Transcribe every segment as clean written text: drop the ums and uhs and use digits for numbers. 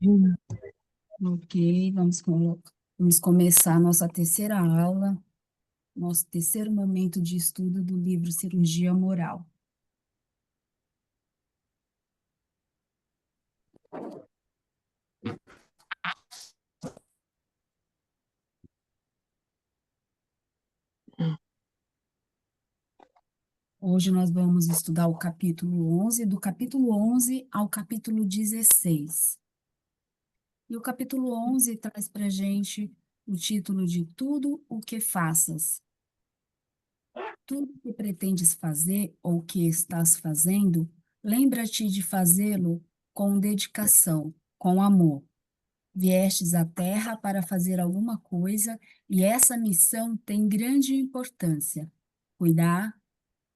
Hum, Ok, vamos começar a nossa terceira aula, nosso terceiro momento de estudo do livro Cirurgia Moral. Hoje nós vamos estudar o capítulo 11, do capítulo 11 ao capítulo 16. E o capítulo 11 traz para a gente o título de Tudo o que faças. Tudo que pretendes fazer ou que estás fazendo, lembra-te de fazê-lo com dedicação, com amor. Viestes à Terra para fazer alguma coisa e essa missão tem grande importância.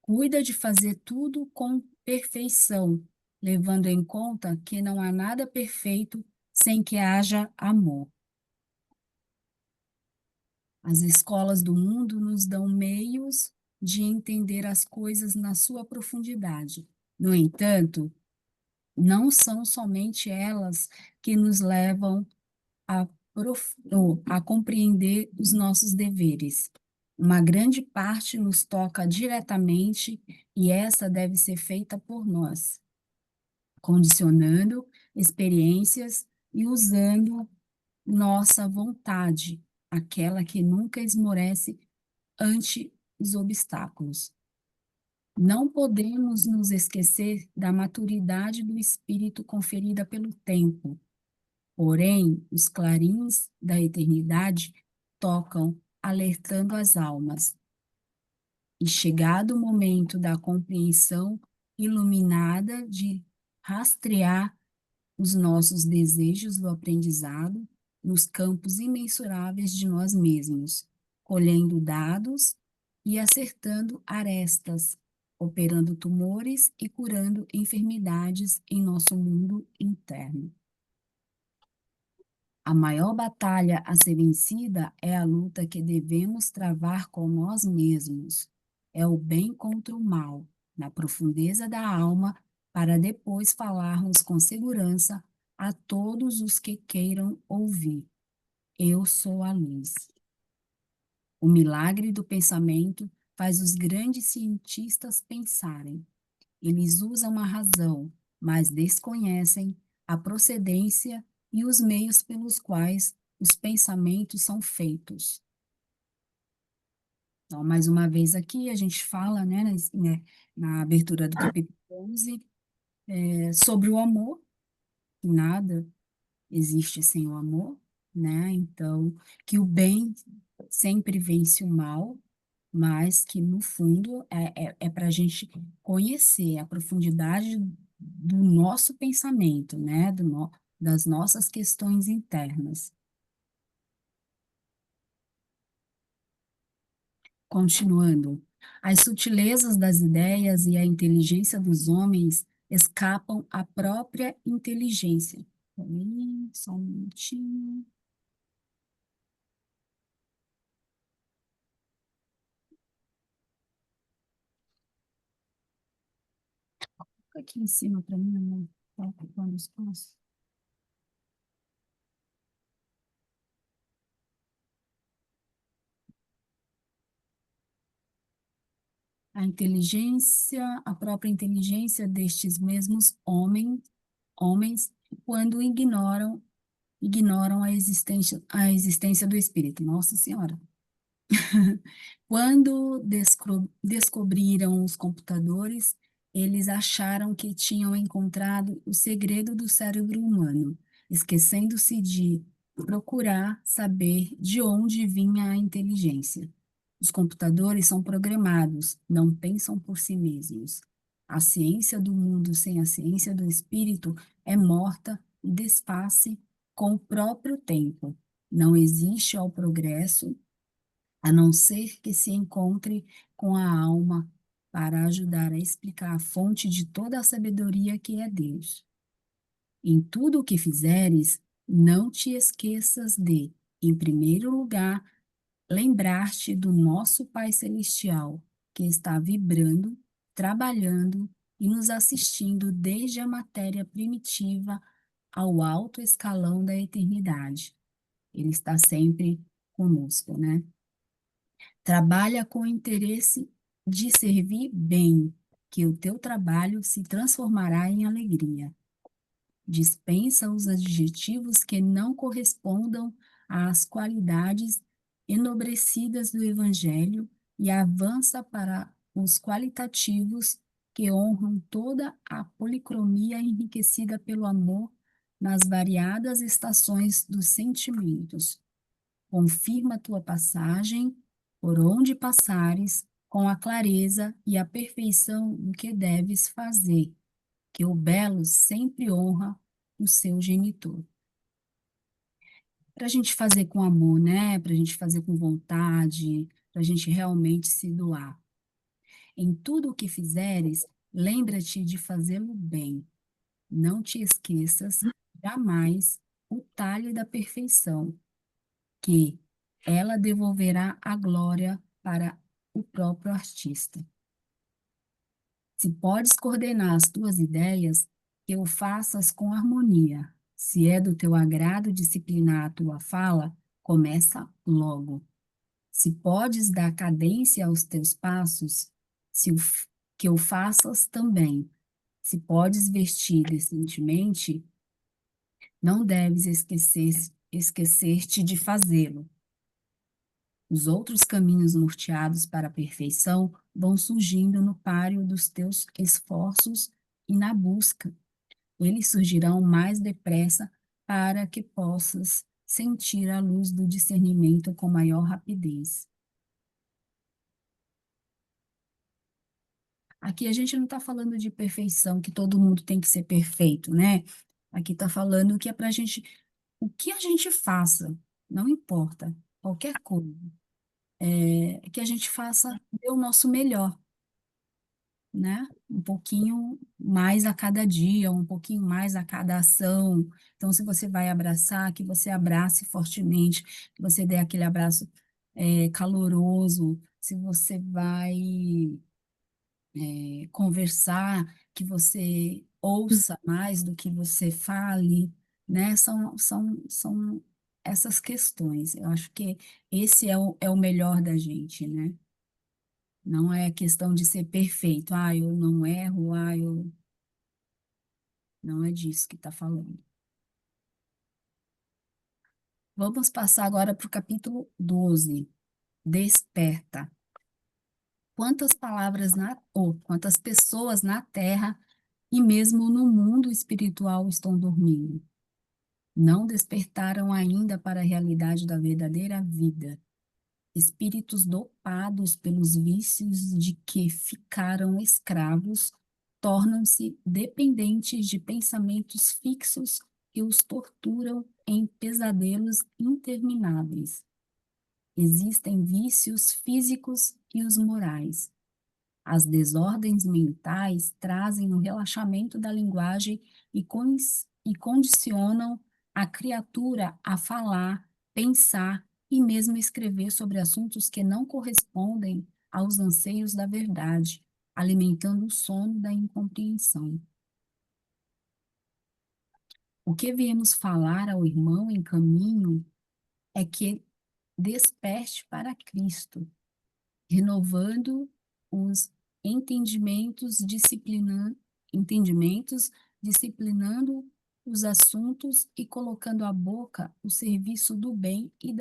Cuida de fazer tudo com perfeição, levando em conta que não há nada perfeito sem que haja amor. As escolas do mundo nos dão meios de entender as coisas na sua profundidade. No entanto, não são somente elas que nos levam a compreender os nossos deveres. Uma grande parte nos toca diretamente e essa deve ser feita por nós, condicionando experiências e usando nossa vontade, aquela que nunca esmorece ante os obstáculos. Não podemos nos esquecer da maturidade do espírito conferida pelo tempo. Porém, os clarins da eternidade tocam, alertando as almas. E chegado o momento da compreensão iluminada de rastrear os nossos desejos do aprendizado nos campos imensuráveis de nós mesmos, colhendo dados e acertando arestas, operando tumores e curando enfermidades em nosso mundo interno. A maior batalha a ser vencida é a luta que devemos travar com nós mesmos. É o bem contra o mal, na profundeza da alma, para depois falarmos com segurança a todos os que queiram ouvir. Eu sou a luz. O milagre do pensamento faz os grandes cientistas pensarem. Eles usam a razão, mas desconhecem a procedência e os meios pelos quais os pensamentos são feitos. Então, mais uma vez aqui, a gente fala, na abertura do capítulo 11, sobre o amor, que nada existe sem o amor, né? Então, que o bem sempre vence o mal, mas que, no fundo, é para a gente conhecer a profundidade do nosso pensamento, né? Das nossas questões internas. Continuando, as sutilezas das ideias e a inteligência dos homens escapam à própria inteligência. Peraí, só um minutinho. Fica aqui em cima para mim, não está ocupando espaço. A própria inteligência destes mesmos homens, quando ignoram a existência do espírito. Nossa Senhora! Quando descobriram os computadores, eles acharam que tinham encontrado o segredo do cérebro humano, esquecendo-se de procurar saber de onde vinha a inteligência. Os computadores são programados, não pensam por si mesmos. A ciência do mundo sem a ciência do espírito é morta e desfaz-se com o próprio tempo. Não existe ao progresso a não ser que se encontre com a alma para ajudar a explicar a fonte de toda a sabedoria que é Deus. Em tudo o que fizeres, não te esqueças de, em primeiro lugar, lembrar-te do nosso Pai Celestial, que está vibrando, trabalhando e nos assistindo desde a matéria primitiva ao alto escalão da eternidade. Ele está sempre conosco, né? Trabalha com o interesse de servir bem, que o teu trabalho se transformará em alegria. Dispensa os adjetivos que não correspondam às qualidades enobrecidas do Evangelho e avança para os qualitativos que honram toda a policromia enriquecida pelo amor nas variadas estações dos sentimentos. Confirma tua passagem, por onde passares, com a clareza e a perfeição do que deves fazer, que o belo sempre honra o seu genitor. Para a gente fazer com amor, né? Para a gente fazer com vontade, para a gente realmente se doar. Em tudo o que fizeres, lembra-te de fazê-lo bem. Não te esqueças jamais o talhe da perfeição, que ela devolverá a glória para o próprio artista. Se podes coordenar as tuas ideias, que o faças com harmonia. Se é do teu agrado disciplinar a tua fala, começa logo. Se podes dar cadência aos teus passos, que o faças também. Se podes vestir decentemente, não deves esquecer-te de fazê-lo. Os outros caminhos norteados para a perfeição vão surgindo no páreo dos teus esforços e na busca. Eles surgirão mais depressa para que possas sentir a luz do discernimento com maior rapidez. Aqui a gente não está falando de perfeição, que todo mundo tem que ser perfeito, né? Aqui está falando que é para a gente, o que a gente faça, não importa, qualquer coisa, que a gente faça dê o nosso melhor, né? Um pouquinho mais a cada dia, um pouquinho mais a cada ação. Então, se você vai abraçar, que você abrace fortemente, que você dê aquele abraço caloroso. Se você vai conversar, que você ouça mais do que você fale, né? São essas questões. Eu acho que esse é o melhor da gente, né? Não é questão de ser perfeito. Ah, eu não erro, eu... Não é disso que está falando. Vamos passar agora para o capítulo 12. Desperta. Quantas pessoas na Terra e mesmo no mundo espiritual estão dormindo? Não despertaram ainda para a realidade da verdadeira vida. Espíritos dopados pelos vícios de que ficaram escravos tornam-se dependentes de pensamentos fixos que os torturam em pesadelos intermináveis. Existem vícios físicos e os morais. As desordens mentais trazem um relaxamento da linguagem e condicionam a criatura a falar, pensar e mesmo escrever sobre assuntos que não correspondem aos anseios da verdade, alimentando o sono da incompreensão. O que viemos falar ao irmão em caminho é que desperte para Cristo, renovando os entendimentos, entendimentos, disciplinando os assuntos e colocando à boca o serviço do bem e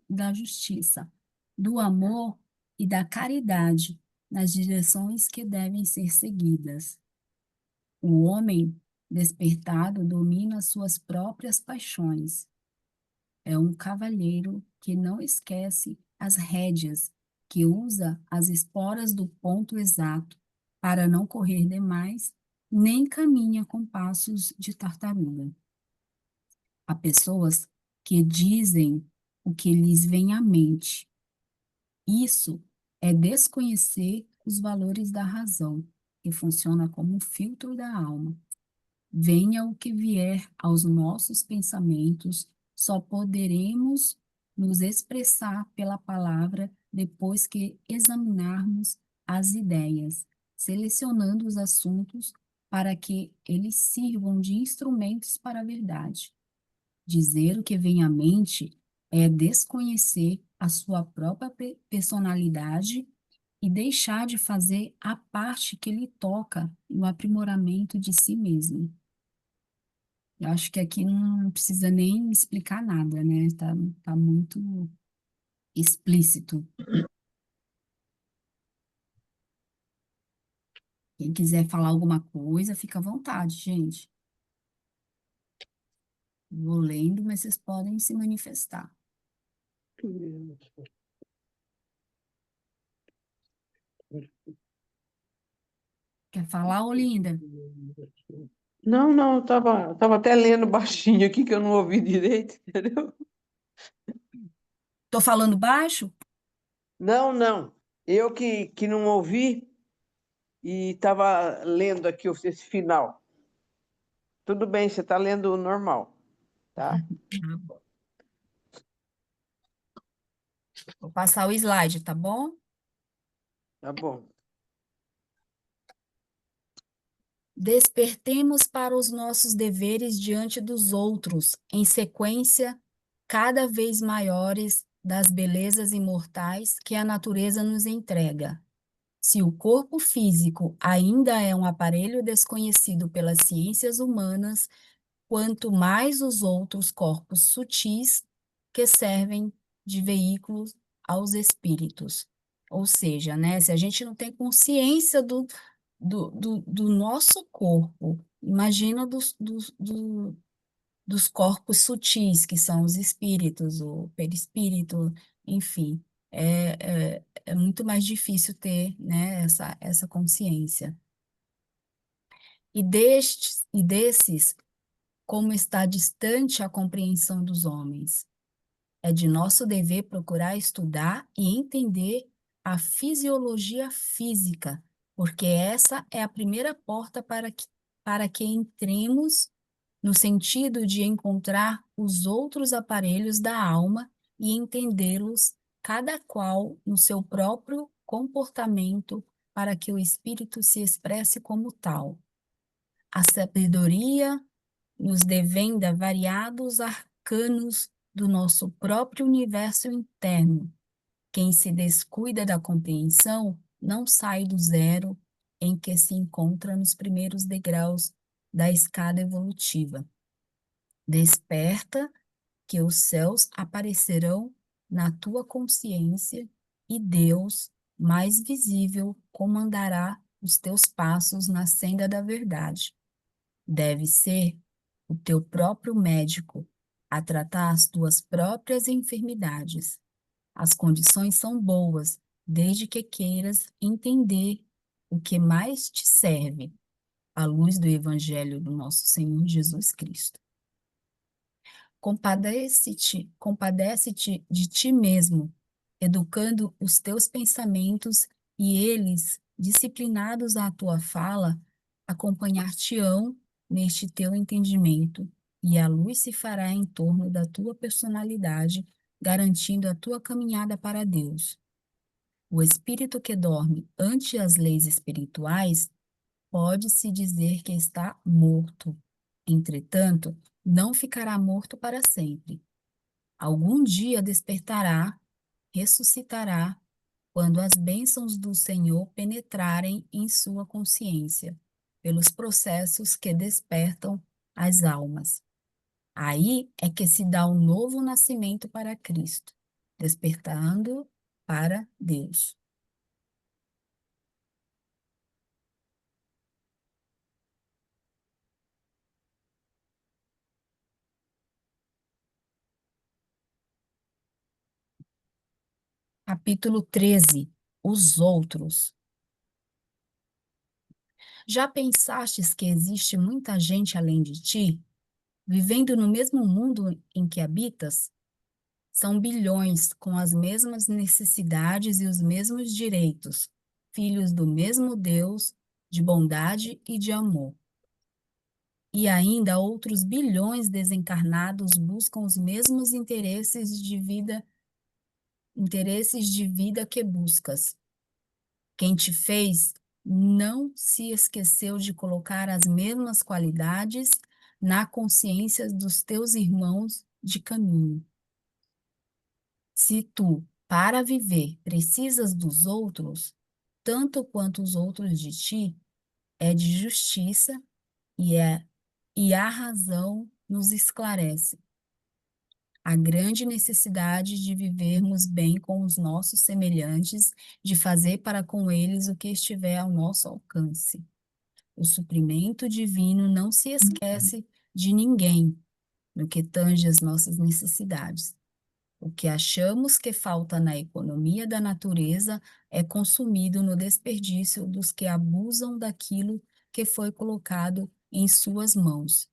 da justiça, do amor e da caridade nas direções que devem ser seguidas. O homem despertado domina suas próprias paixões. É um cavalheiro que não esquece as rédeas, que usa as esporas do ponto exato para não correr demais, nem caminha com passos de tartaruga. Há pessoas que dizem o que lhes vem à mente. Isso é desconhecer os valores da razão, que funciona como um filtro da alma. Venha o que vier aos nossos pensamentos, só poderemos nos expressar pela palavra depois que examinarmos as ideias, selecionando os assuntos para que eles sirvam de instrumentos para a verdade. Dizer o que vem à mente é desconhecer a sua própria personalidade e deixar de fazer a parte que lhe toca no aprimoramento de si mesmo. Eu acho que aqui não precisa nem explicar nada, né? Tá muito explícito. Quem quiser falar alguma coisa, fica à vontade, gente. Vou lendo, mas vocês podem se manifestar. Quer falar, Olinda? Não, não, eu tava até lendo baixinho aqui que eu não ouvi direito, entendeu? Tô falando baixo? Não, não. Eu que não ouvi e estava lendo aqui esse final. Tudo bem, você está lendo o normal, tá? Tá bom. Vou passar o slide, tá bom? Tá bom. Despertemos para os nossos deveres diante dos outros, em sequência cada vez maiores das belezas imortais que a natureza nos entrega. Se o corpo físico ainda é um aparelho desconhecido pelas ciências humanas, quanto mais os outros corpos sutis que servem de veículos aos espíritos. Ou seja, né, se a gente não tem consciência do nosso corpo, imagina dos corpos sutis, que são os espíritos, o perispírito, enfim, é muito mais difícil ter, né, essa consciência. E desses, como está distante a compreensão dos homens. É de nosso dever procurar estudar e entender a fisiologia física, porque essa é a primeira porta para que entremos no sentido de encontrar os outros aparelhos da alma e entendê-los, cada qual no seu próprio comportamento, para que o espírito se expresse como tal. A sabedoria nos devenda variados arcanos do nosso próprio universo interno. Quem se descuida da compreensão não sai do zero em que se encontra nos primeiros degraus da escada evolutiva. Desperta que os céus aparecerão na tua consciência e Deus, mais visível, comandará os teus passos na senda da verdade. Deve ser o teu próprio médico a tratar as tuas próprias enfermidades. As condições são boas, desde que queiras entender o que mais te serve, à luz do Evangelho do nosso Senhor Jesus Cristo. Compadece-te de ti mesmo, educando os teus pensamentos e eles, disciplinados à tua fala, acompanhar-te-ão neste teu entendimento, e a luz se fará em torno da tua personalidade, garantindo a tua caminhada para Deus. O espírito que dorme ante as leis espirituais pode-se dizer que está morto. Entretanto, não ficará morto para sempre. Algum dia despertará, ressuscitará, quando as bênçãos do Senhor penetrarem em sua consciência, pelos processos que despertam as almas. Aí é que se dá um novo nascimento para Cristo, despertando para Deus. Capítulo 13. Os outros. Já pensastes que existe muita gente além de ti, vivendo no mesmo mundo em que habitas? São bilhões com as mesmas necessidades e os mesmos direitos, filhos do mesmo Deus, de bondade e de amor. E ainda outros bilhões desencarnados buscam os mesmos interesses de vida que buscas. Quem te fez não se esqueceu de colocar as mesmas qualidades na consciência dos teus irmãos de caminho. Se tu, para viver, precisas dos outros, tanto quanto os outros de ti, é de justiça e a razão nos esclarece a grande necessidade de vivermos bem com os nossos semelhantes, de fazer para com eles o que estiver ao nosso alcance. O suprimento divino não se esquece de ninguém no que tange as nossas necessidades. O que achamos que falta na economia da natureza é consumido no desperdício dos que abusam daquilo que foi colocado em suas mãos,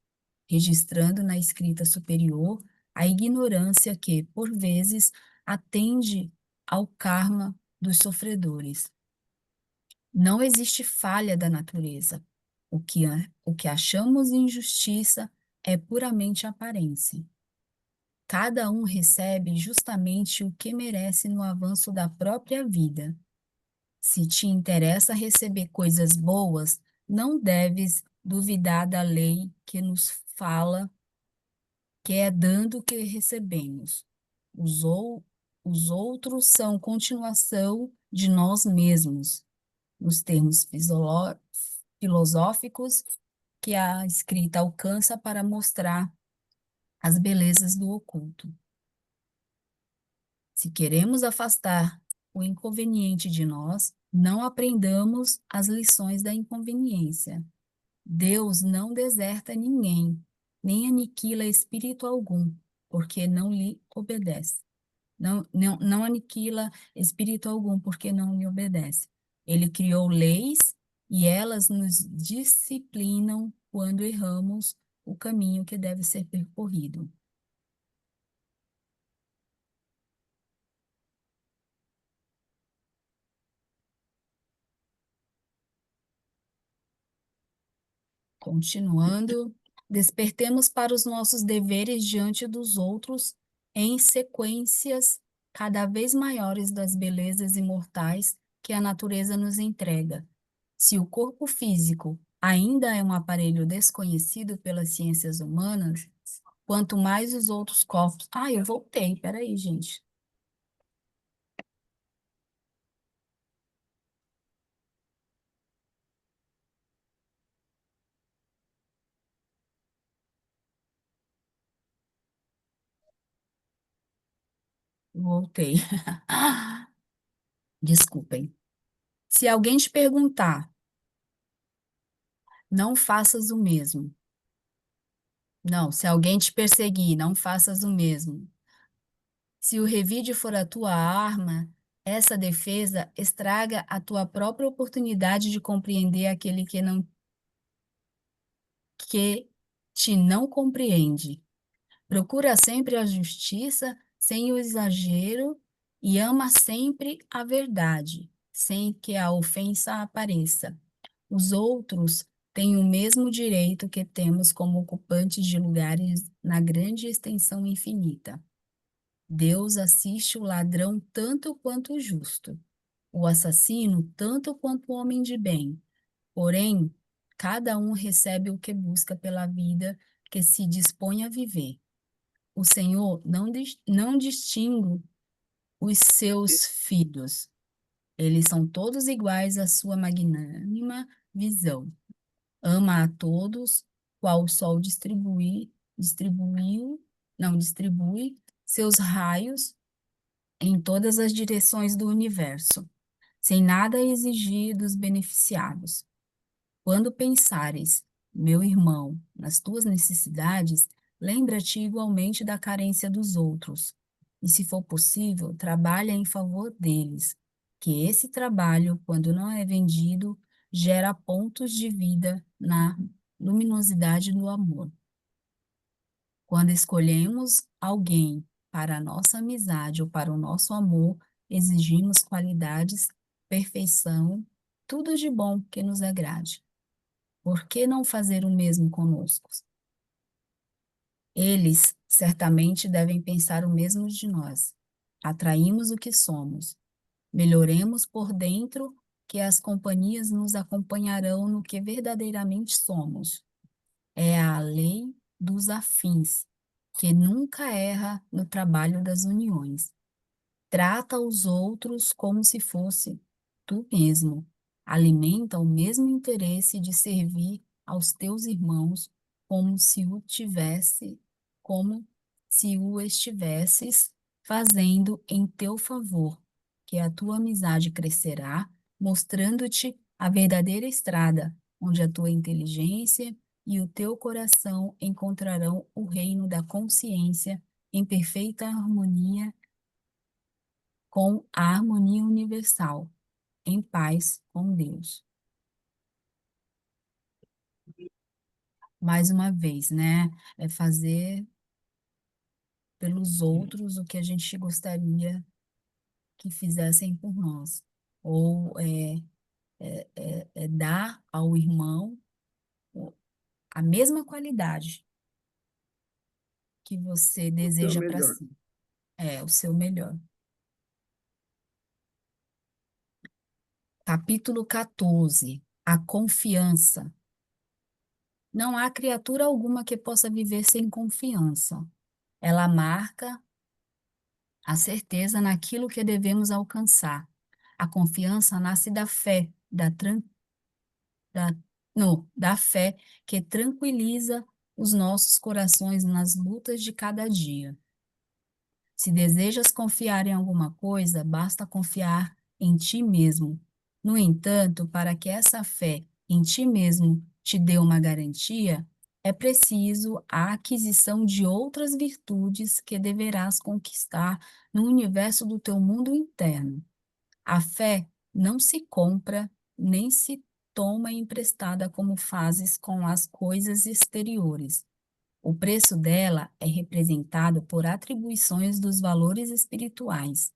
registrando na escrita superior a ignorância que, por vezes, atende ao karma dos sofredores. Não existe falha da natureza. O que achamos injustiça é puramente aparência. Cada um recebe justamente o que merece no avanço da própria vida. Se te interessa receber coisas boas, não deves duvidar da lei que nos fala que é dando que recebemos. Os, ou, os outros são continuação de nós mesmos, nos termos filosóficos que a escrita alcança para mostrar as belezas do oculto. Se queremos afastar o inconveniente de nós, não aprendamos as lições da inconveniência. Deus não deserta ninguém, nem aniquila espírito algum, porque não lhe obedece. Não aniquila espírito algum, porque não lhe obedece. Ele criou leis e elas nos disciplinam quando erramos o caminho que deve ser percorrido. Continuando, despertemos para os nossos deveres diante dos outros em sequências cada vez maiores das belezas imortais que a natureza nos entrega. Se o corpo físico ainda é um aparelho desconhecido pelas ciências humanas, quanto mais os outros corpos. Ah, eu voltei, peraí, gente. Voltei. Desculpem. Se alguém te perguntar, não faças o mesmo. Não, se alguém te perseguir, não faças o mesmo. Se o revide for a tua arma, essa defesa estraga a tua própria oportunidade de compreender aquele que te não compreende. Procura sempre a justiça sem o exagero e ama sempre a verdade, sem que a ofensa apareça. Os outros têm o mesmo direito que temos como ocupantes de lugares na grande extensão infinita. Deus assiste o ladrão tanto quanto o justo, o assassino tanto quanto o homem de bem. Porém, cada um recebe o que busca pela vida que se dispõe a viver. O Senhor não distingue os seus filhos. Eles são todos iguais à sua magnânima visão. Ama a todos, qual o sol distribui seus raios em todas as direções do universo, sem nada exigir dos beneficiados. Quando pensares, meu irmão, nas tuas necessidades, lembra-te igualmente da carência dos outros. E, se for possível, trabalha em favor deles, que esse trabalho, quando não é vendido, gera pontos de vida na luminosidade do amor. Quando escolhemos alguém para a nossa amizade ou para o nosso amor, exigimos qualidades, perfeição, tudo de bom que nos agrade. Por que não fazer o mesmo conosco? Eles certamente devem pensar o mesmo de nós. Atraímos o que somos. Melhoremos por dentro que as companhias nos acompanharão no que verdadeiramente somos. É a lei dos afins, que nunca erra no trabalho das uniões. Trata os outros como se fosse tu mesmo. Alimenta o mesmo interesse de servir aos teus irmãos como se o estivesses fazendo em teu favor, que a tua amizade crescerá, mostrando-te a verdadeira estrada, onde a tua inteligência e o teu coração encontrarão o reino da consciência em perfeita harmonia com a harmonia universal, em paz com Deus. Mais uma vez, né? É fazer pelos outros o que a gente gostaria que fizessem por nós. Ou é dar ao irmão a mesma qualidade que você O seu deseja para melhor. si. É, o seu melhor. Capítulo 14. A confiança. Não há criatura alguma que possa viver sem confiança. Ela marca a certeza naquilo que devemos alcançar. A confiança nasce da fé, da, não, da fé que tranquiliza os nossos corações nas lutas de cada dia. Se desejas confiar em alguma coisa, basta confiar em ti mesmo. No entanto, para que essa fé em ti mesmo te dê uma garantia, é preciso a aquisição de outras virtudes que deverás conquistar no universo do teu mundo interno. A fé não se compra nem se toma emprestada como fazes com as coisas exteriores. O preço dela é representado por atribuições dos valores espirituais.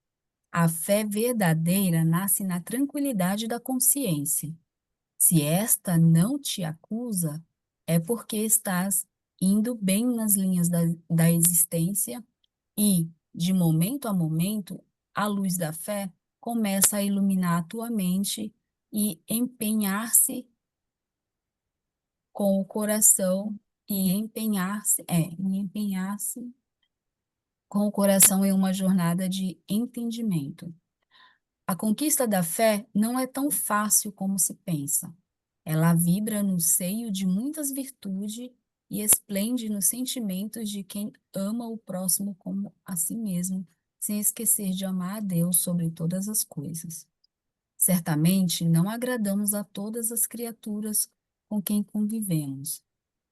A fé verdadeira nasce na tranquilidade da consciência. Se esta não te acusa, é porque estás indo bem nas linhas da existência e, de momento a momento, a luz da fé começa a iluminar a tua mente e com o coração e empenhar-se com o coração em uma jornada de entendimento. A conquista da fé não é tão fácil como se pensa. Ela vibra no seio de muitas virtudes e esplende nos sentimentos de quem ama o próximo como a si mesmo, sem esquecer de amar a Deus sobre todas as coisas. Certamente não agradamos a todas as criaturas com quem convivemos.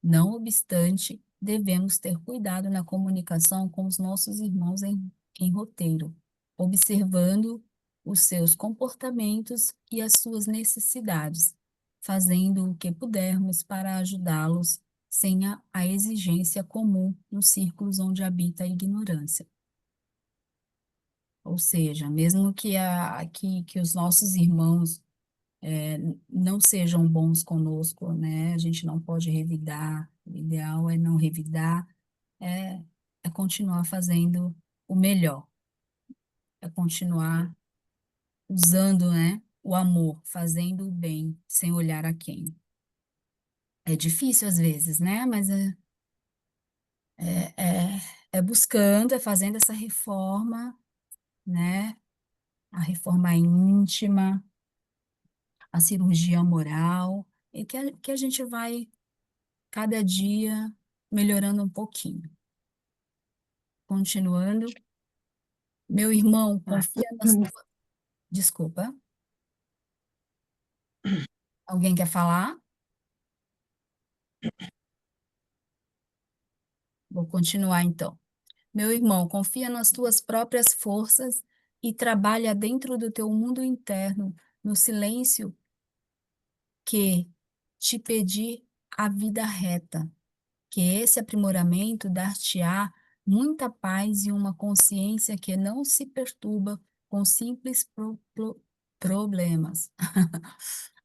Não obstante, devemos ter cuidado na comunicação com os nossos irmãos em roteiro, observando os seus comportamentos e as suas necessidades, fazendo o que pudermos para ajudá-los sem a exigência comum nos círculos onde habita a ignorância. Ou seja, mesmo que os nossos irmãos não sejam bons conosco, né? A gente não pode revidar, o ideal é não revidar, é, é continuar fazendo o melhor, é continuar usando, né, o amor, fazendo o bem, sem olhar a quem. É difícil às vezes, né? Mas é, é, é buscando, é fazendo essa reforma, né? A reforma íntima, a cirurgia moral, e que a gente vai cada dia melhorando um pouquinho. Continuando, meu irmão, confia nas tuas. Desculpa, alguém quer falar? Vou continuar então. Meu irmão, confia nas tuas próprias forças e trabalha dentro do teu mundo interno, no silêncio que te pedir a vida reta, que esse aprimoramento dar-te-á muita paz e uma consciência que não se perturba com simples problemas.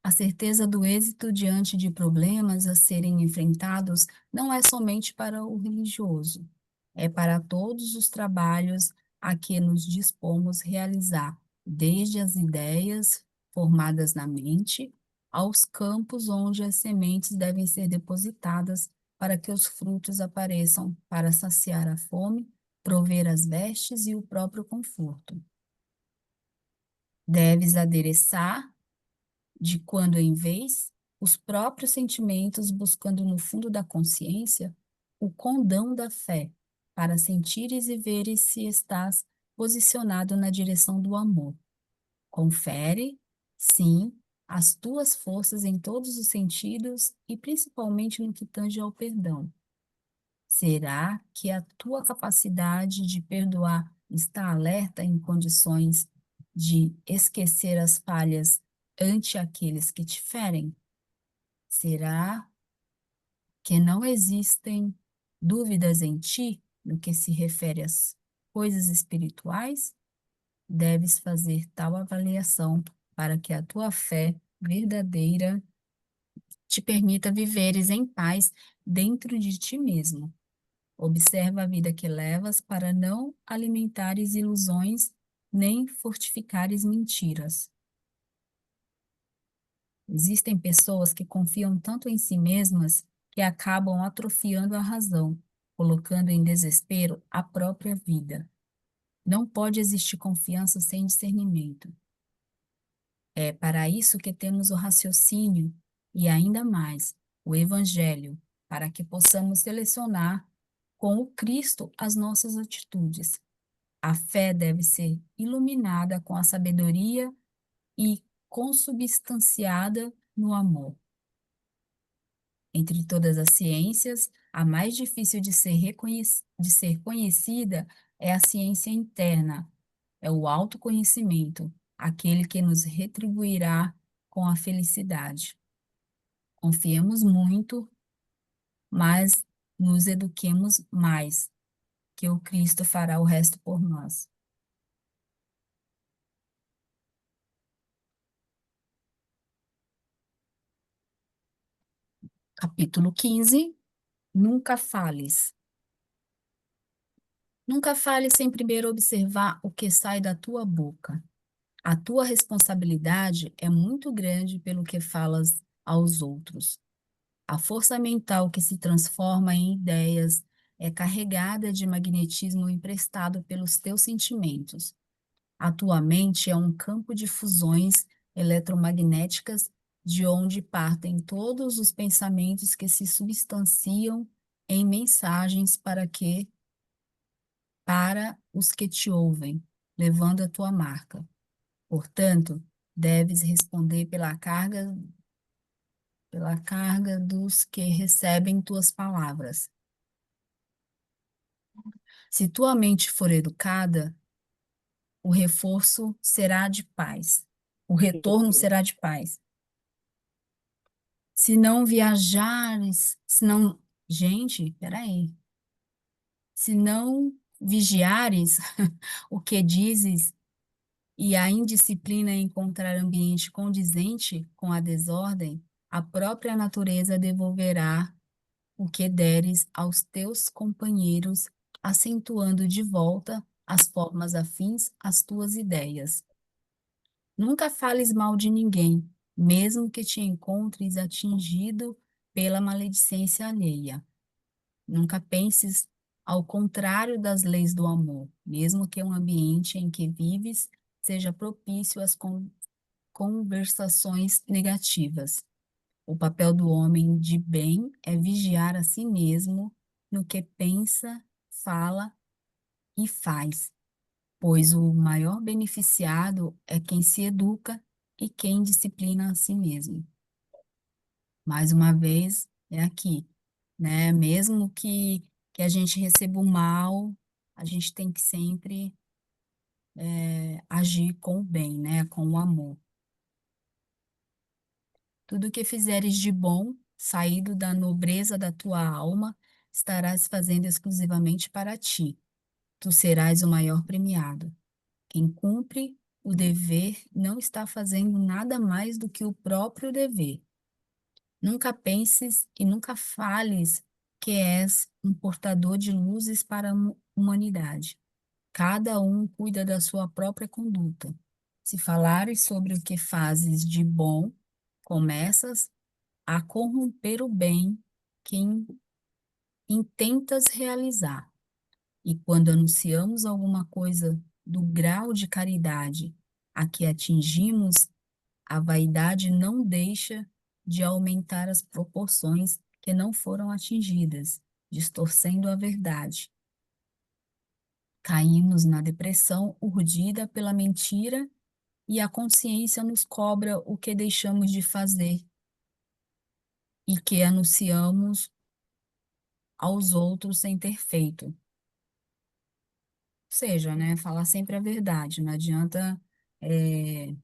A certeza do êxito diante de problemas a serem enfrentados não é somente para o religioso, é para todos os trabalhos a que nos dispomos realizar, desde as ideias formadas na mente, aos campos onde as sementes devem ser depositadas para que os frutos apareçam para saciar a fome, prover as vestes e o próprio conforto. Deves adereçar, de quando em vez, os próprios sentimentos, buscando no fundo da consciência o condão da fé, para sentires e veres se estás posicionado na direção do amor. Confere, sim, as tuas forças em todos os sentidos e principalmente no que tange ao perdão. Será que a tua capacidade de perdoar está alerta em condições de esquecer as falhas ante aqueles que te ferem? Será que não existem dúvidas em ti no que se refere às coisas espirituais? Deves fazer tal avaliação para que a tua fé verdadeira te permita viveres em paz dentro de ti mesmo. Observa a vida que levas para não alimentares ilusões nem fortificares mentiras. Existem pessoas que confiam tanto em si mesmas que acabam atrofiando a razão, colocando em desespero a própria vida. Não pode existir confiança sem discernimento. É para isso que temos o raciocínio e ainda mais o Evangelho, para que possamos selecionar com o Cristo as nossas atitudes. A fé deve ser iluminada com a sabedoria e consubstanciada no amor. Entre todas as ciências, a mais difícil de ser conhecida é a ciência interna, é o autoconhecimento, aquele que nos retribuirá com a felicidade. Confiemos muito, mas nos eduquemos mais, que o Cristo fará o resto por nós. Capítulo 15. Nunca fales. Nunca fales sem primeiro observar o que sai da tua boca. A tua responsabilidade é muito grande pelo que falas aos outros. A força mental que se transforma em ideias é carregada de magnetismo emprestado pelos teus sentimentos. A tua mente é um campo de fusões eletromagnéticas de onde partem todos os pensamentos que se substanciam em mensagens para os que te ouvem, levando a tua marca. Portanto, deves responder pela carga dos que recebem tuas palavras. Se tua mente for educada, o reforço será de paz. O retorno será de paz. Se não viajares, se não... Gente, peraí. Se não vigiares o que dizes e a indisciplina encontrar ambiente condizente com a desordem, a própria natureza devolverá o que deres aos teus companheiros, acentuando de volta as formas afins às tuas ideias. Nunca fales mal de ninguém, mesmo que te encontres atingido pela maledicência alheia. Nunca penses ao contrário das leis do amor, mesmo que um ambiente em que vives seja propício às conversações negativas. O papel do homem de bem é vigiar a si mesmo no que pensa, fala e faz, pois o maior beneficiado é quem se educa e quem disciplina a si mesmo. Mais uma vez, é aqui, né? Mesmo que a gente receba o mal, a gente tem que sempre agir com o bem, né? Com o amor. Tudo que fizeres de bom, saído da nobreza da tua alma, estarás fazendo exclusivamente para ti. Tu serás o maior premiado. Quem cumpre o dever não está fazendo nada mais do que o próprio dever. Nunca penses e nunca fales que és um portador de luzes para a humanidade. Cada um cuida da sua própria conduta. Se falares sobre o que fazes de bom, começas a corromper o bem que intentas realizar. E quando anunciamos alguma coisa do grau de caridade a que atingimos, a vaidade não deixa de aumentar as proporções que não foram atingidas, distorcendo a verdade. Caímos na depressão urdida pela mentira e a consciência nos cobra o que deixamos de fazer e que anunciamos aos outros sem ter feito. Ou seja, né, falar sempre a verdade, não adianta é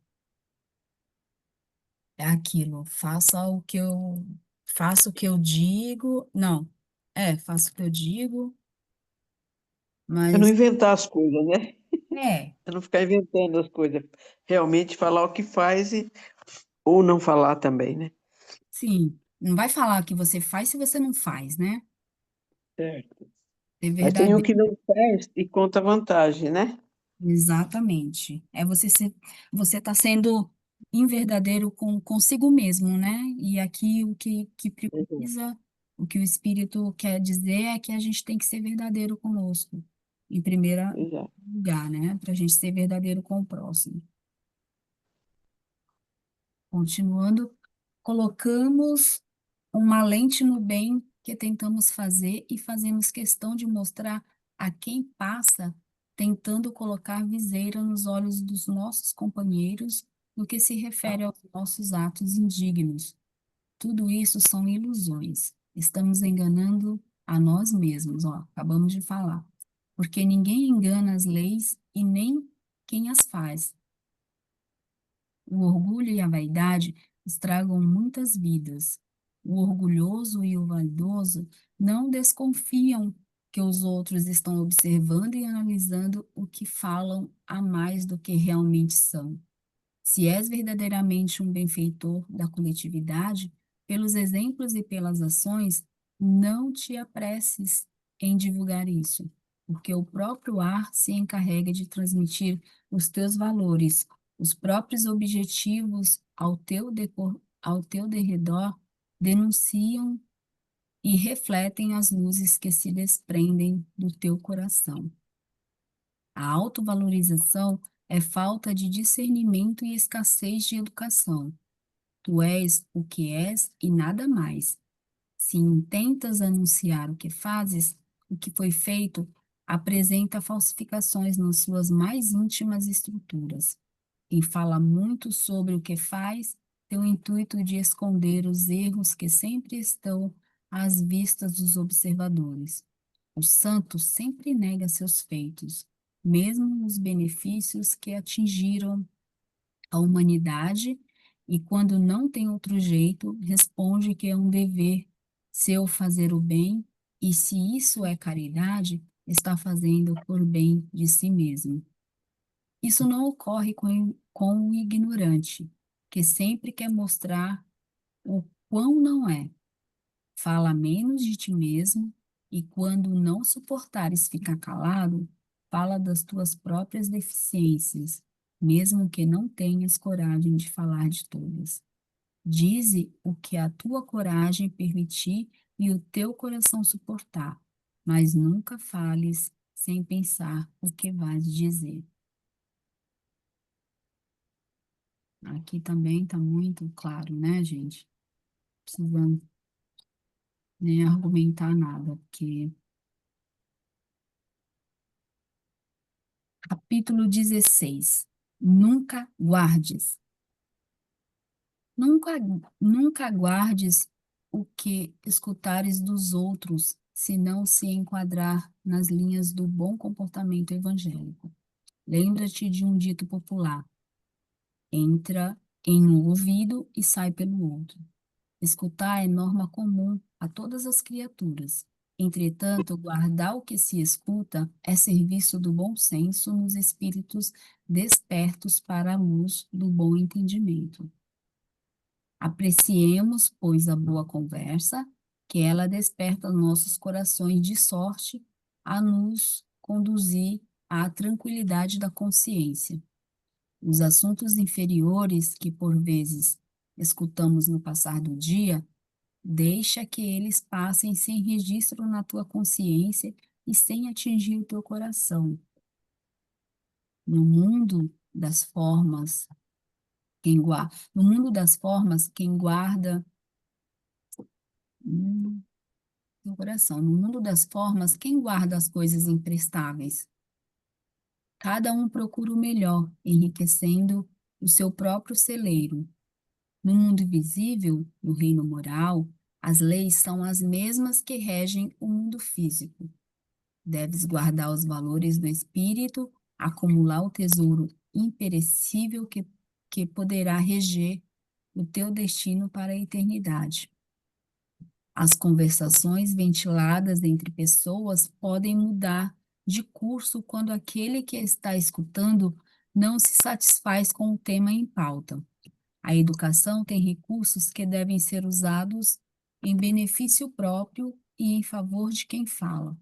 aquilo, faça o que eu digo, não, faça o que eu digo, É não mas inventar as coisas, né? é, É não ficar inventando as coisas. Realmente falar o que faz ou não falar também, né? sim, não vai falar o que você faz se você não faz, né? Certo. Ser Mas tem o verdadeiro. que não faz e conta vantagem, né? Exatamente. Você está sendo inverdadeiro com consigo mesmo, né? E aqui o que Uhum. precisa, o que o Espírito quer dizer é que a gente tem que ser verdadeiro conosco, em primeiro Exato. lugar, né? Para a gente ser verdadeiro com o próximo. Continuando, colocamos uma lente no bem que tentamos fazer e fazemos questão de mostrar a quem passa, tentando colocar viseira nos olhos dos nossos companheiros no que se refere aos nossos atos indignos. Tudo isso são ilusões. Estamos enganando a nós mesmos, ó, acabamos de falar. Porque ninguém engana as leis e nem quem as faz. O orgulho e a vaidade estragam muitas vidas. O orgulhoso e o vaidoso não desconfiam que os outros estão observando e analisando o que falam a mais do que realmente são. Se és verdadeiramente um benfeitor da coletividade, pelos exemplos e pelas ações, não te apresses em divulgar isso, porque o próprio ar se encarrega de transmitir os teus valores, os próprios objetivos ao teu derredor denunciam e refletem as luzes que se desprendem do teu coração. A autovalorização é falta de discernimento e escassez de educação. Tu és o que és e nada mais. Se intentas anunciar o que fazes, o que foi feito apresenta falsificações nas suas mais íntimas estruturas. Quem fala muito sobre o que faz tem o intuito de esconder os erros que sempre estão às vistas dos observadores. O santo sempre nega seus feitos, mesmo os benefícios que atingiram a humanidade, e quando não tem outro jeito, responde que é um dever seu fazer o bem, e se isso é caridade, está fazendo por bem de si mesmo. Isso não ocorre com o ignorante, que sempre quer mostrar o quão não é. Fala menos de ti mesmo, e quando não suportares ficar calado, fala das tuas próprias deficiências, mesmo que não tenhas coragem de falar de todas. Dize o que a tua coragem permitir e o teu coração suportar, mas nunca fales sem pensar o que vais dizer. Aqui também está muito claro, né, gente? Precisando nem argumentar nada, porque capítulo 16. Nunca guardes. Nunca, nunca guardes o que escutares dos outros, se não se enquadrar nas linhas do bom comportamento evangélico. Lembra-te de um dito popular: entra em um ouvido e sai pelo outro. Escutar é norma comum a todas as criaturas. Entretanto, guardar o que se escuta é serviço do bom senso nos espíritos despertos para a luz do bom entendimento. Apreciemos, pois, a boa conversa, que ela desperta nossos corações de sorte a nos conduzir à tranquilidade da consciência. Os assuntos inferiores que por vezes escutamos no passar do dia, deixa que eles passem sem registro na tua consciência e sem atingir o teu coração. No mundo das formas, no mundo das formas, quem guarda no coração. No mundo das formas, quem guarda as coisas imprestáveis? Cada um procura o melhor, enriquecendo o seu próprio celeiro. No mundo invisível, no reino moral, as leis são as mesmas que regem o mundo físico. Deves guardar os valores do espírito, acumular o tesouro imperecível que poderá reger o teu destino para a eternidade. As conversações ventiladas entre pessoas podem mudar de curso quando aquele que está escutando não se satisfaz com o tema em pauta. A educação tem recursos que devem ser usados em benefício próprio e em favor de quem fala.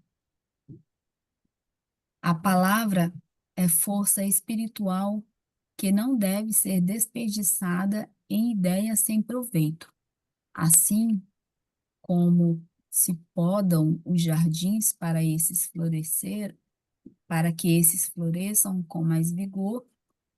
A palavra é força espiritual que não deve ser desperdiçada em ideias sem proveito. Assim como se podam os jardins para que esses floresçam com mais vigor,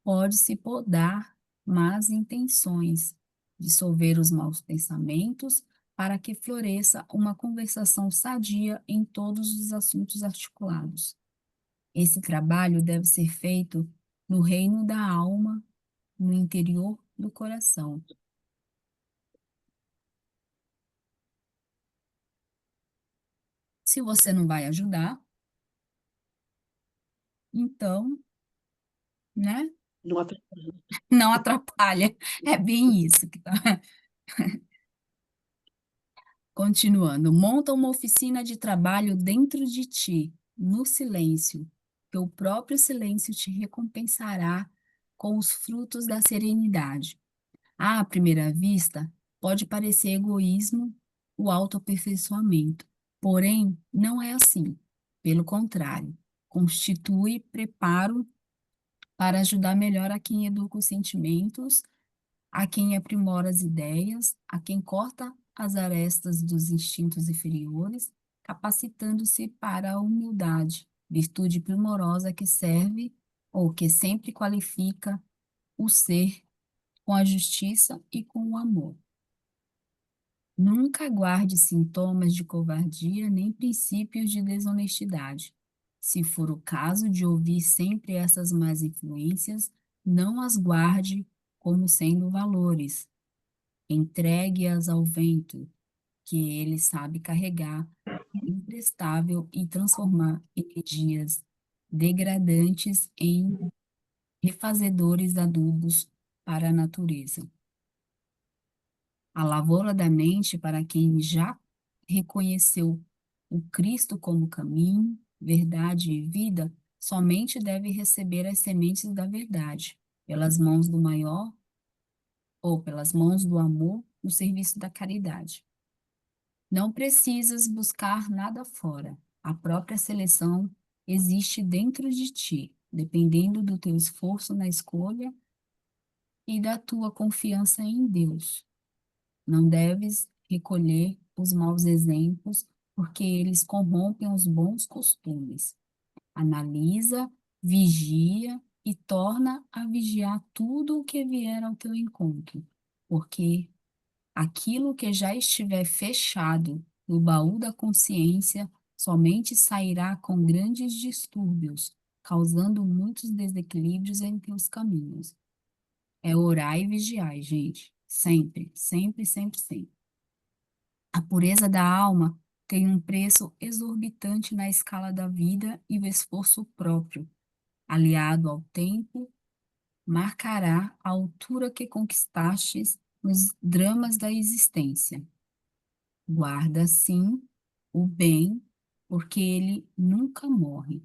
pode-se podar más intenções, dissolver os maus pensamentos, para que floresça uma conversação sadia em todos os assuntos articulados. Esse trabalho deve ser feito no reino da alma, no interior do coração. Se você não vai ajudar, então, né, Não atrapalha. não atrapalha. É bem isso que tá. Continuando, monta uma oficina de trabalho dentro de ti, no silêncio, que o próprio silêncio te recompensará com os frutos da serenidade. À primeira vista, pode parecer egoísmo o autoaperfeiçoamento, porém, não é assim. Pelo contrário, constitui preparo para ajudar melhor a quem educa os sentimentos, a quem aprimora as ideias, a quem corta as arestas dos instintos inferiores, capacitando-se para a humildade, virtude primorosa que serve ou que sempre qualifica o ser com a justiça e com o amor. Nunca guarde sintomas de covardia nem princípios de desonestidade. Se for o caso de ouvir sempre essas más influências, não as guarde como sendo valores. Entregue-as ao vento, que ele sabe carregar, imprestável e transformar energias degradantes em refazedores adubos para a natureza. A lavoura da mente, para quem já reconheceu o Cristo como caminho, verdade e vida, somente deve receber as sementes da verdade, pelas mãos do maior ou pelas mãos do amor, no serviço da caridade. Não precisas buscar nada fora. A própria seleção existe dentro de ti, dependendo do teu esforço na escolha e da tua confiança em Deus. Não deves recolher os maus exemplos, porque eles corrompem os bons costumes. Analisa, vigia e torna a vigiar tudo o que vier ao teu encontro, porque aquilo que já estiver fechado no baú da consciência somente sairá com grandes distúrbios, causando muitos desequilíbrios em teus caminhos. É orar e vigiar, gente. Sempre, sempre, sempre, sempre. A pureza da alma tem um preço exorbitante na escala da vida e o esforço próprio, aliado ao tempo, marcará a altura que conquistastes nos dramas da existência. Guarda, sim, o bem, porque ele nunca morre,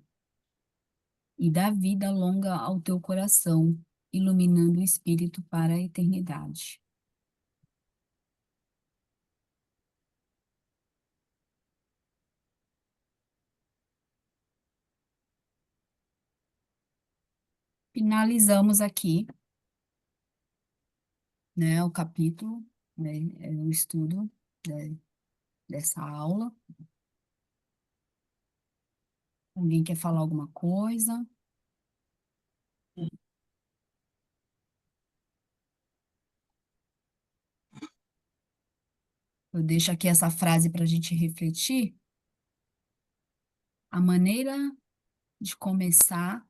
e dá vida longa ao teu coração, iluminando o espírito para a eternidade. finalizamos aqui, né, o capítulo, né, o estudo, né, dessa aula. Alguém quer falar alguma coisa? Eu deixo aqui essa frase para a gente refletir. A maneira de começar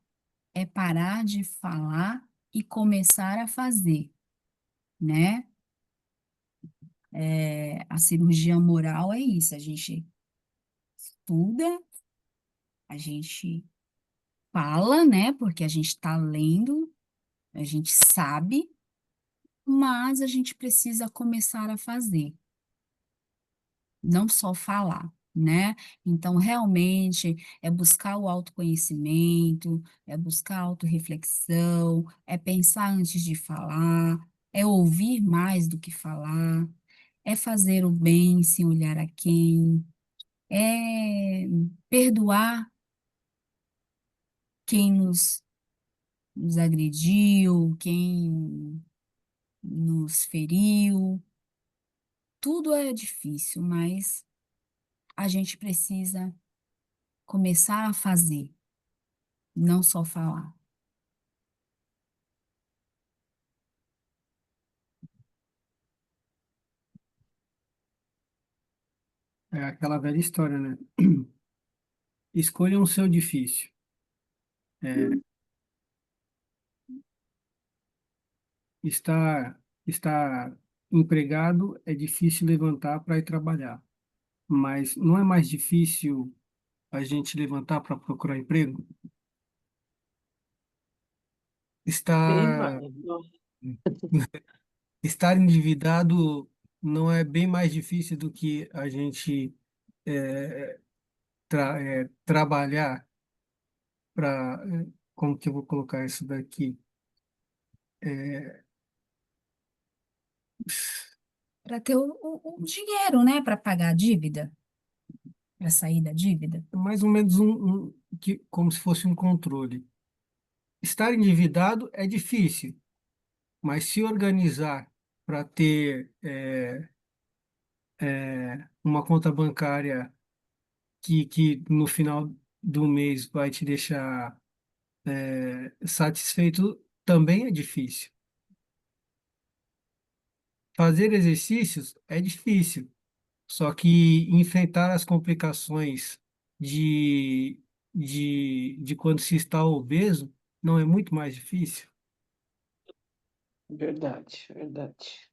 é parar de falar e começar a fazer, né? A cirurgia moral é isso, a gente estuda, a gente fala, né? Porque a gente está lendo, a gente sabe, mas a gente precisa começar a fazer, não só falar, né? Então, realmente, é buscar o autoconhecimento, é buscar a autorreflexão, é pensar antes de falar, é ouvir mais do que falar, é fazer o bem sem olhar a quem, é perdoar quem nos agrediu, quem nos feriu. Tudo é difícil, mas a gente precisa começar a fazer, não só falar. É aquela velha história, né? Escolha um seu difícil. É, estar empregado é difícil levantar para ir trabalhar, mas não é mais difícil a gente levantar para procurar emprego? Bem Estar, mais. Nossa, estar endividado não é bem mais difícil do que a gente trabalhar para. Como que eu vou colocar isso daqui? É, Para ter o dinheiro, né? Para pagar a dívida, para sair da dívida. mais ou menos como se fosse um controle. Estar endividado é difícil, mas se organizar para ter uma conta bancária que no final do mês vai te deixar satisfeito também é difícil. Fazer exercícios é difícil, só que enfrentar as complicações de, de quando se está obeso não é muito mais difícil. verdade, verdade.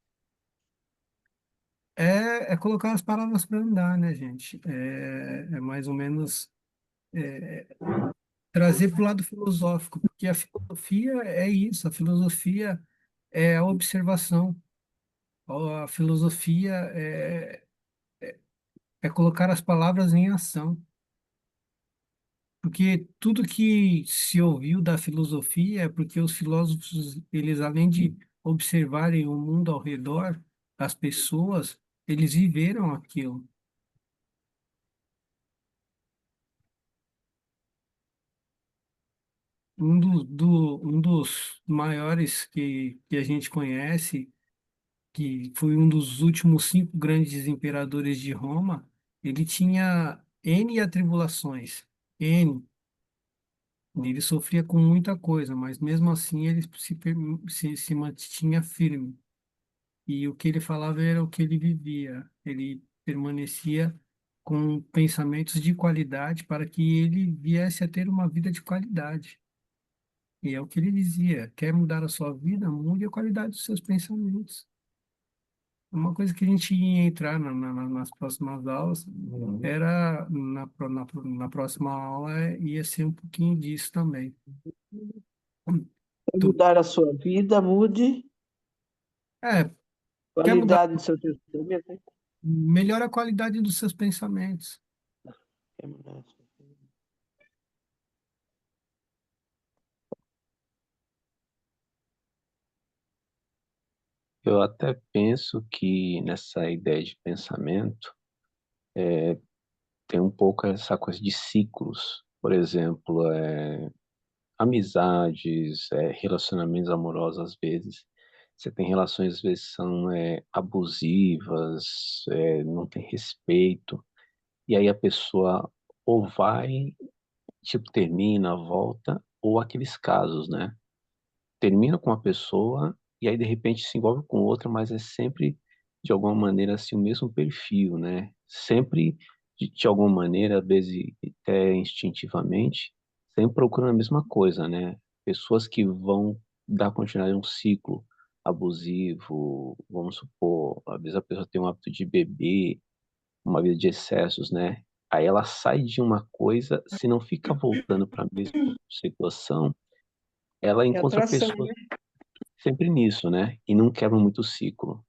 É colocar as palavras para andar, né, gente? É mais ou menos trazer para o lado filosófico, porque a filosofia é isso, a filosofia é a observação, a filosofia é colocar as palavras em ação, porque tudo que se ouviu da filosofia é porque os filósofos, eles além de observarem o mundo ao redor, as pessoas, eles viveram aquilo. Um dos maiores que a gente conhece, que foi um dos últimos cinco grandes imperadores de Roma, ele tinha N atribulações, N. Ele sofria com muita coisa, mas mesmo assim ele se mantinha firme. E o que ele falava era o que ele vivia. Ele permanecia com pensamentos de qualidade para que ele viesse a ter uma vida de qualidade. E é o que ele dizia: quer mudar a sua vida? Mude a qualidade dos seus pensamentos. Uma coisa que a gente ia entrar nas próximas aulas era, na próxima aula, ia ser um pouquinho disso também. Para Tu- mudar a sua vida, mude É, a quer mudar? qualidade do seu pensamento, né? Melhora a qualidade dos seus pensamentos. Quer mudar a sua vida. Eu até penso que nessa ideia de pensamento tem um pouco essa coisa de ciclos. Por exemplo, amizades, relacionamentos amorosos às vezes. Você tem relações às vezes são abusivas, não tem respeito, e aí a pessoa ou vai, tipo, termina, volta, ou aqueles casos, né? Termina com uma pessoa e aí de repente se envolve com outra, mas é sempre de alguma maneira assim o mesmo perfil, né? Sempre de alguma maneira, às vezes até instintivamente, sempre procurando a mesma coisa, né? Pessoas que vão dar continuidade a um ciclo abusivo, vamos supor, às vezes a pessoa tem o hábito de beber, uma vida de excessos, né? Aí ela sai de uma coisa, se não fica voltando para a mesma situação, ela É encontra atração, pessoas né? sempre nisso, né? E não quebra muito o ciclo.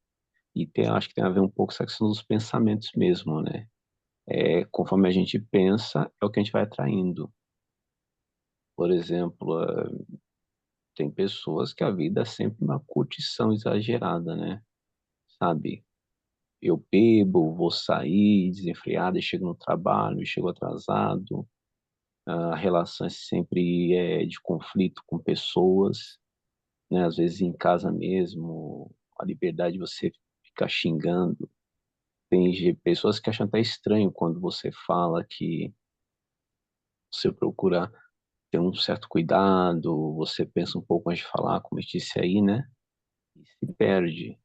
E acho que tem a ver um pouco com essa questão dos pensamentos mesmo, né? Conforme a gente pensa, é o que a gente vai atraindo. Por exemplo, tem pessoas que a vida é sempre uma curtição exagerada, né? Sabe? Eu bebo, vou sair desenfreado e chego no trabalho, chego atrasado. A relação é sempre de conflito com pessoas, né? Às vezes em casa mesmo, a liberdade de você ficar xingando. Tem pessoas que acham até estranho quando você fala que você procura ter um certo cuidado, você pensa um pouco antes de falar, como eu disse aí, né? E se perde,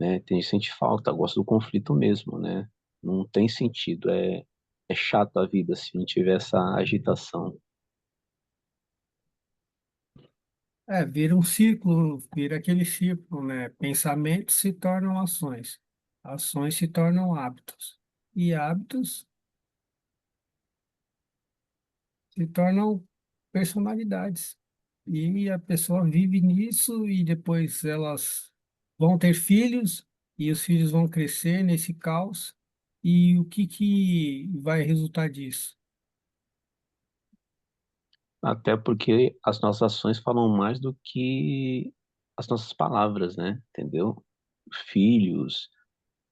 né? Tem gente que sente falta, gosta do conflito mesmo, né? Não tem sentido, é chato a vida se não tiver essa agitação. Vira um ciclo, vira aquele ciclo, né? Pensamentos se tornam ações, ações se tornam hábitos, e hábitos se tornam personalidades. E a pessoa vive nisso e depois elas vão ter filhos e os filhos vão crescer nesse caos. E o que que vai resultar disso? Até porque as nossas ações falam mais do que as nossas palavras, né? Entendeu? Filhos,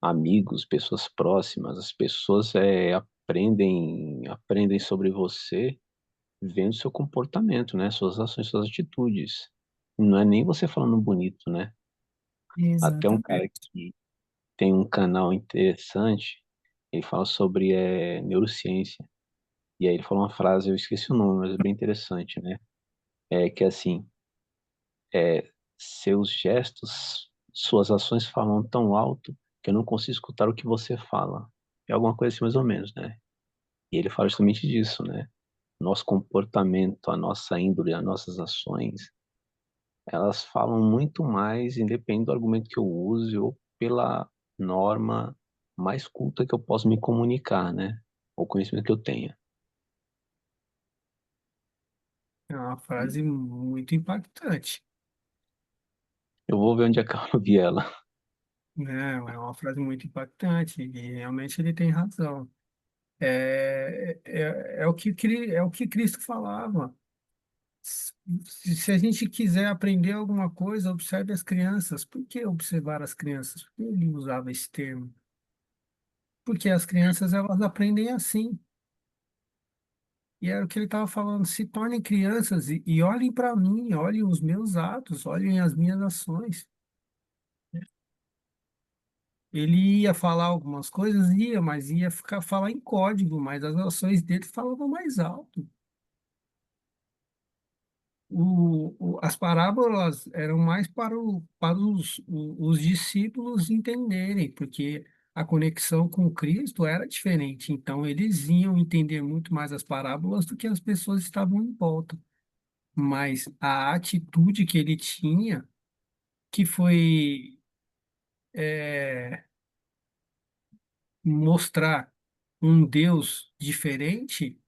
amigos, pessoas próximas, as pessoas aprendem sobre você vendo seu comportamento, né? Suas ações, suas atitudes. Não é nem você falando bonito, né? Até um cara Exatamente. que tem um canal interessante, ele fala sobre neurociência. E aí ele falou uma frase, eu esqueci o nome, mas é bem interessante, né? É que assim, seus gestos, suas ações falam tão alto que eu não consigo escutar o que você fala. É alguma coisa assim mais ou menos, né? E ele fala justamente disso, né? Nosso comportamento, a nossa índole, as nossas ações, elas falam muito mais, independente do argumento que eu use ou pela norma mais culta que eu posso me comunicar, né? O conhecimento que eu tenha. É uma frase muito impactante, Eu vou ver onde é que eu vi ela. né? É uma frase muito impactante e realmente ele tem razão. É o que, é o que Cristo falava. Se a gente quiser aprender alguma coisa, observe as crianças. Por que observar as crianças? Por que ele usava esse termo? Porque as crianças elas aprendem assim. E era o que ele estava falando. Se tornem crianças e olhem para mim, olhem os meus atos, olhem as minhas ações. Ele ia falar algumas coisas, ia, mas ia ficar falar em código, mas as ações dele falavam mais alto. As parábolas eram mais para os discípulos entenderem, porque a conexão com Cristo era diferente. Então, eles iam entender muito mais as parábolas do que as pessoas estavam em volta. Mas a atitude que ele tinha, que foi mostrar um Deus diferente,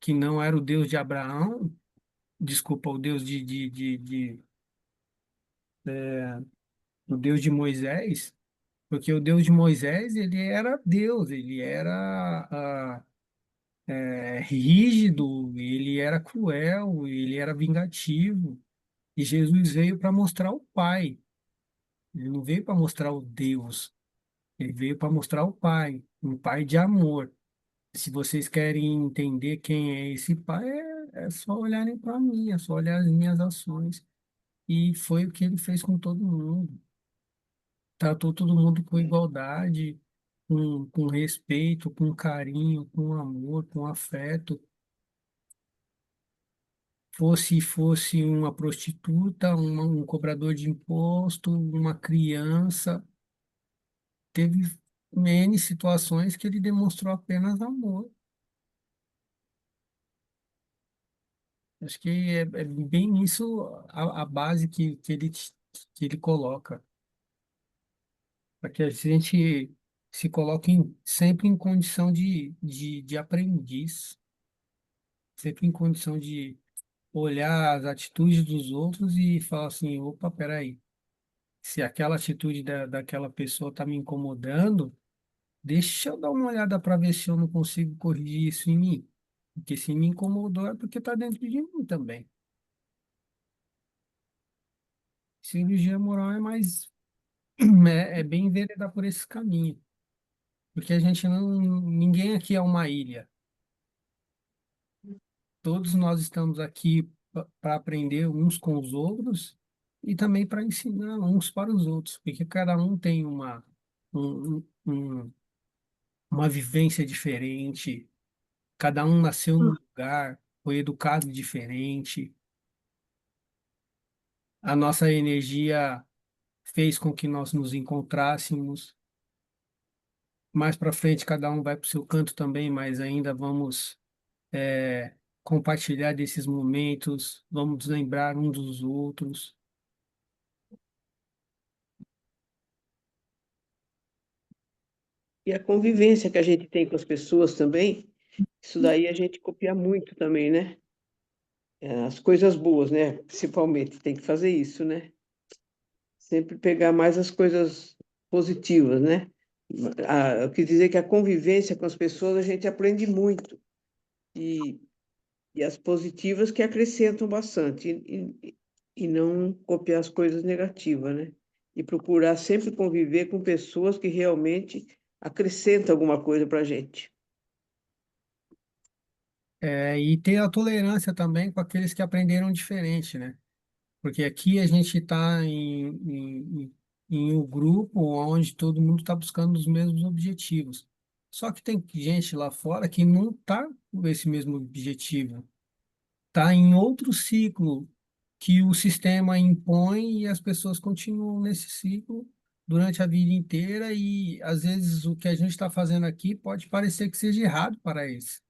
que não era o Deus de Abraão, desculpa, o Deus o Deus de Moisés. Porque o Deus de Moisés, ele era Deus, ele era rígido, ele era cruel, ele era vingativo. E Jesus veio para mostrar o Pai. Ele não veio para mostrar o Deus, ele veio para mostrar o Pai, um Pai de amor. Se vocês querem entender quem é esse Pai, é só olharem para mim, é só olhar as minhas ações. E foi o que ele fez com todo mundo. Tratou todo mundo com igualdade, com respeito, com carinho, com amor, com afeto. Fosse uma prostituta, um cobrador de imposto, uma criança. Teve N situações que ele demonstrou apenas amor. Acho que é bem isso a base que ele coloca, para que a gente se coloque sempre em condição de aprendiz, sempre em condição de olhar as atitudes dos outros e falar assim, opa, peraí, se aquela atitude daquela pessoa está me incomodando, deixa eu dar uma olhada para ver se eu não consigo corrigir isso em mim. Porque se me incomodou é porque está dentro de mim também. Cirurgia moral é mais é bem enveredar por esse caminho. Porque a gente não. Ninguém aqui é uma ilha. Todos nós estamos aqui para aprender uns com os outros e também para ensinar uns para os outros. Porque cada um tem uma vivência diferente, cada um nasceu num lugar, foi educado diferente. A nossa energia fez com que nós nos encontrássemos. Mais para frente, cada um vai para o seu canto também, mas ainda vamos compartilhar desses momentos, vamos lembrar um dos outros. E a convivência que a gente tem com as pessoas também, isso daí a gente copia muito também, né? As coisas boas, né? Principalmente, tem que fazer isso, né? Sempre pegar mais as coisas positivas, né? Eu quis dizer que a convivência com as pessoas a gente aprende muito. E, e as positivas que acrescentam bastante. E não copiar as coisas negativas, né? E procurar sempre conviver com pessoas que realmente acrescentam alguma coisa para a gente. E ter a tolerância também com aqueles que aprenderam diferente, né? Porque aqui a gente está em um grupo onde todo mundo está buscando os mesmos objetivos. Só que tem gente lá fora que não está com esse mesmo objetivo. Está em outro ciclo que o sistema impõe e as pessoas continuam nesse ciclo durante a vida inteira e às vezes o que a gente está fazendo aqui pode parecer que seja errado para eles.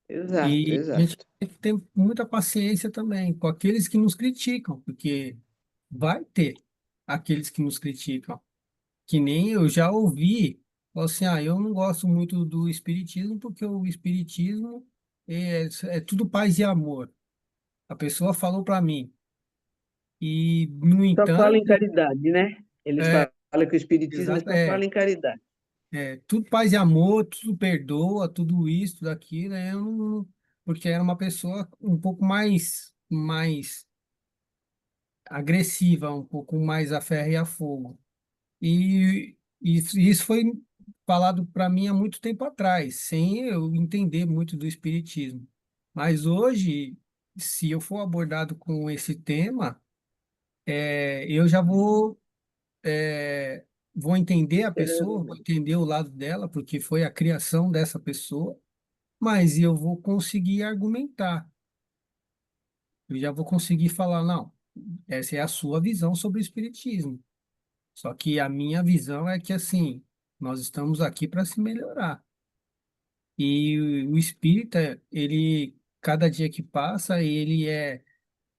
Exato, E a gente exato. tem que ter muita paciência também com aqueles que nos criticam, porque vai ter aqueles que nos criticam, que nem eu já ouvi, falar assim, eu não gosto muito do espiritismo porque o espiritismo é tudo paz e amor. A pessoa falou para mim. E, no Só fala em entanto, caridade, né? Eles é, falam que o Espiritismo exato, só fala em caridade. tudo paz e amor, tudo perdoa, tudo isso, tudo aquilo, porque era uma pessoa um pouco mais agressiva, um pouco mais a ferro e a fogo. E isso foi falado para mim há muito tempo atrás, sem eu entender muito do espiritismo. Mas hoje, se eu for abordado com esse tema, eu já vou entender a pessoa, vou entender o lado dela, porque foi a criação dessa pessoa, mas eu vou conseguir argumentar. Eu já vou conseguir falar, não, essa é a sua visão sobre o espiritismo. Só que a minha visão é que, assim, nós estamos aqui para se melhorar. E o espírita, ele, cada dia que passa, ele é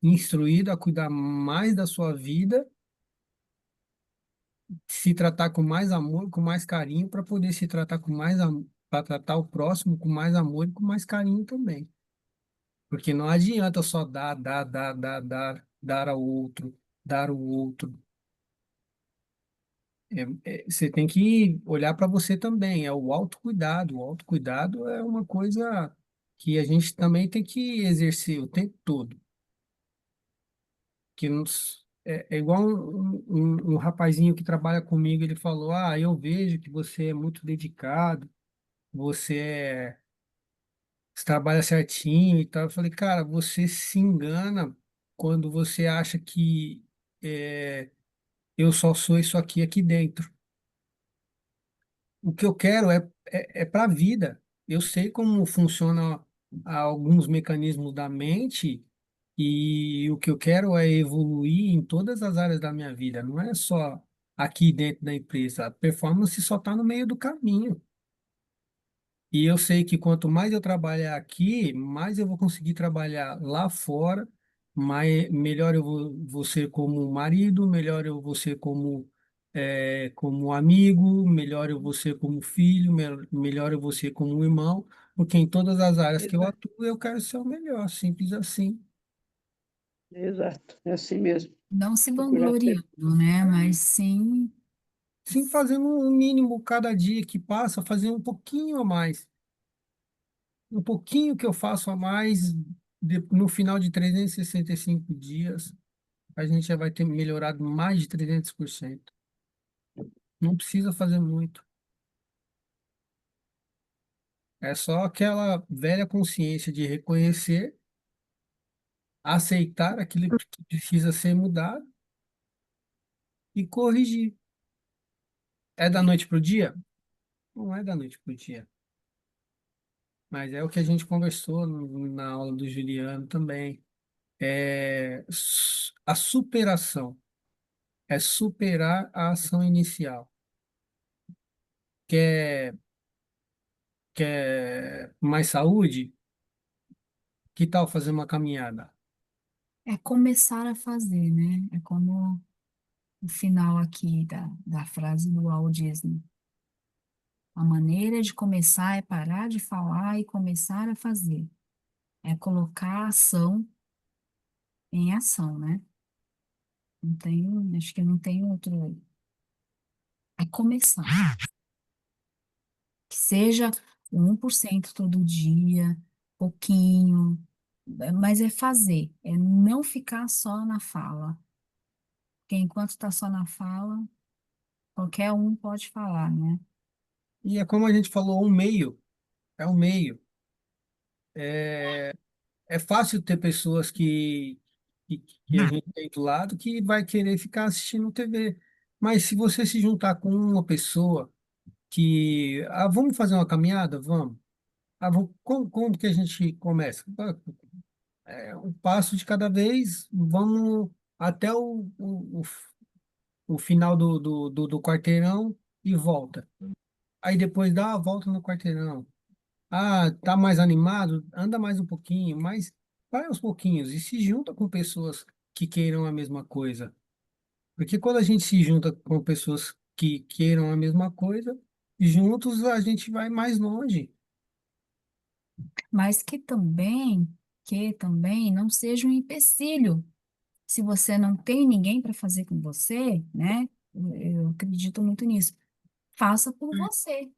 instruído a cuidar mais da sua vida, se tratar com mais amor, com mais carinho, para poder se tratar com mais amor, para tratar o próximo com mais amor e com mais carinho também. Porque não adianta só dar ao outro, dar o outro. Você tem que olhar para você também, é o autocuidado. O autocuidado é uma coisa que a gente também tem que exercer o tempo todo. É igual um rapazinho que trabalha comigo, ele falou, eu vejo que você é muito dedicado, você você trabalha certinho e tal. Eu falei, cara, você se engana quando você acha que é, eu só sou isso aqui dentro. O que eu quero é para a vida. Eu sei como funciona alguns mecanismos da mente e o que eu quero é evoluir em todas as áreas da minha vida. Não é só aqui dentro da empresa. A performance só está no meio do caminho. E eu sei que quanto mais eu trabalhar aqui, mais eu vou conseguir trabalhar lá fora, melhor eu vou ser como marido, melhor eu vou ser como amigo, melhor eu vou ser como filho, melhor eu vou ser como irmão, porque em todas as áreas que eu Exato, atuo, eu quero ser o melhor, simples assim. exato, é assim mesmo. Não se Procurar ser. vangloriando, né? Mas sim, Sim, fazendo um mínimo cada dia que passa, fazer um pouquinho a mais. Um pouquinho que eu faço a mais, no final de 365 dias, a gente já vai ter melhorado mais de 300%. Não precisa fazer muito. É só aquela velha consciência de reconhecer, aceitar aquilo que precisa ser mudado e corrigir. É da noite para o dia? Não é da noite para o dia. Mas é o que a gente conversou na aula do Juliano também. A superação. É superar a ação inicial. Quer, quer mais saúde? Que tal fazer uma caminhada? é começar a fazer, né? É como o final aqui da frase do Walt Disney. A maneira de começar é parar de falar e começar a fazer. É colocar a ação em ação, né? Não tem, acho que não tem outro. É começar. Que seja 1% todo dia, pouquinho, mas é fazer, é não ficar só na fala. Porque enquanto está só na fala, qualquer um pode falar, né? E é como a gente falou, um meio. É um meio. É fácil ter pessoas que a gente tem do lado que vai querer ficar assistindo TV. Mas se você se juntar com uma pessoa vamos fazer uma caminhada? Vamos. Como que a gente começa? Um passo de cada vez, vamos até o final do quarteirão e volta. Aí depois dá a volta no quarteirão. Ah, tá mais animado? Anda mais um pouquinho, mas vai aos pouquinhos e se junta com pessoas que queiram a mesma coisa. Porque quando a gente se junta com pessoas que queiram a mesma coisa, juntos a gente vai mais longe. Mas que também não seja um empecilho. Se você não tem ninguém para fazer com você, né? Eu acredito muito nisso. Faça por você.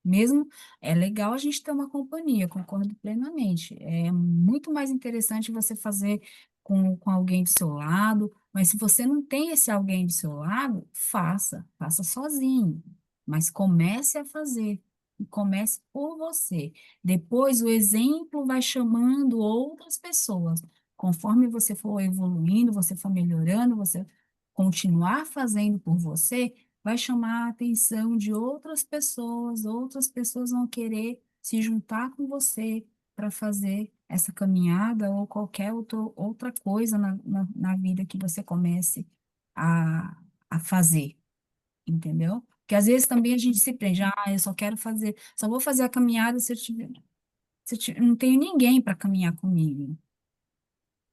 Mesmo é legal a gente ter uma companhia, concordo plenamente. É muito mais interessante você fazer com alguém do seu lado, mas se você não tem esse alguém do seu lado, faça sozinho. Mas comece a fazer. E comece por você. Depois o exemplo vai chamando outras pessoas. Conforme você for evoluindo, você for melhorando, você continuar fazendo por você, vai chamar a atenção de outras pessoas vão querer se juntar com você para fazer essa caminhada ou qualquer outra coisa na vida que você comece a fazer, entendeu? Porque às vezes também a gente se prende, eu só quero fazer, só vou fazer a caminhada se eu não tenho ninguém para caminhar comigo.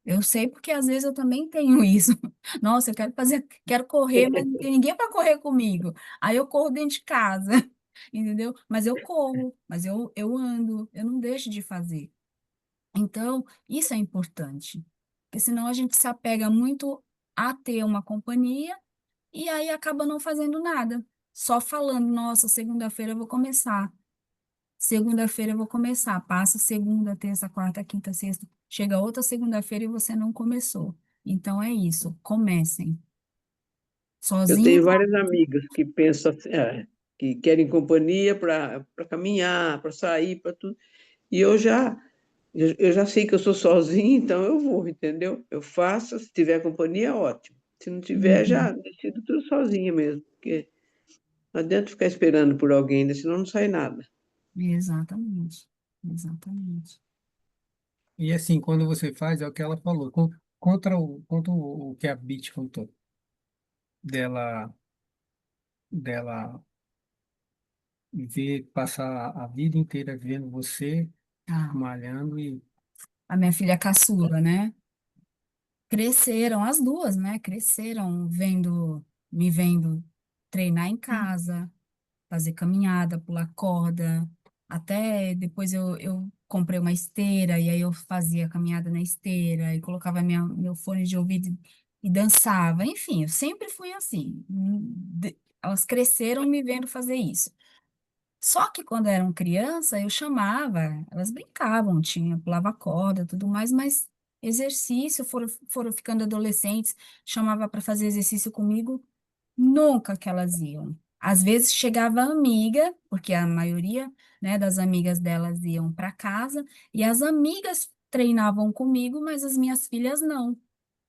Eu sei porque às vezes eu também tenho isso. Nossa, eu quero correr, mas não tem ninguém para correr comigo. Aí eu corro dentro de casa, entendeu? Mas eu corro, mas eu ando, eu não deixo de fazer. Então, isso é importante, porque senão a gente se apega muito a ter uma companhia e aí acaba não fazendo nada, só falando, nossa, segunda-feira eu vou começar. Segunda-feira eu vou começar. Passa segunda, terça, quarta, quinta, sexta. Chega outra segunda-feira e você não começou. Então é isso. Comecem. Eu Sozinho, tenho várias amigas que pensam assim, que querem companhia para caminhar, para sair, para tudo. E eu já sei que eu sou sozinha, então eu vou, entendeu? Eu faço, se tiver companhia, ótimo. Se não tiver, já Uhum. decido tudo sozinha mesmo, porque não adianta ficar esperando por alguém, né? Senão não sai nada. Exatamente. Exatamente. E assim, quando você faz, é o que ela falou, contra o que a Bit contou, dela, dela ver, passar a vida inteira vendo você Ah, malhando e a minha filha caçula, né? Cresceram as duas, né? Cresceram me vendo treinar em casa, fazer caminhada, pular corda. Até depois eu comprei uma esteira e aí eu fazia caminhada na esteira e colocava meu fone de ouvido e dançava. Enfim, eu sempre fui assim. Elas cresceram me vendo fazer isso. Só que quando eram criança, eu chamava, elas brincavam, tinha, pulava corda, tudo mais, mas exercício, foram ficando adolescentes, chamava para fazer exercício comigo, nunca que elas iam. Às vezes chegava a amiga, porque a maioria, né, das amigas delas iam para casa, e as amigas treinavam comigo, mas as minhas filhas não.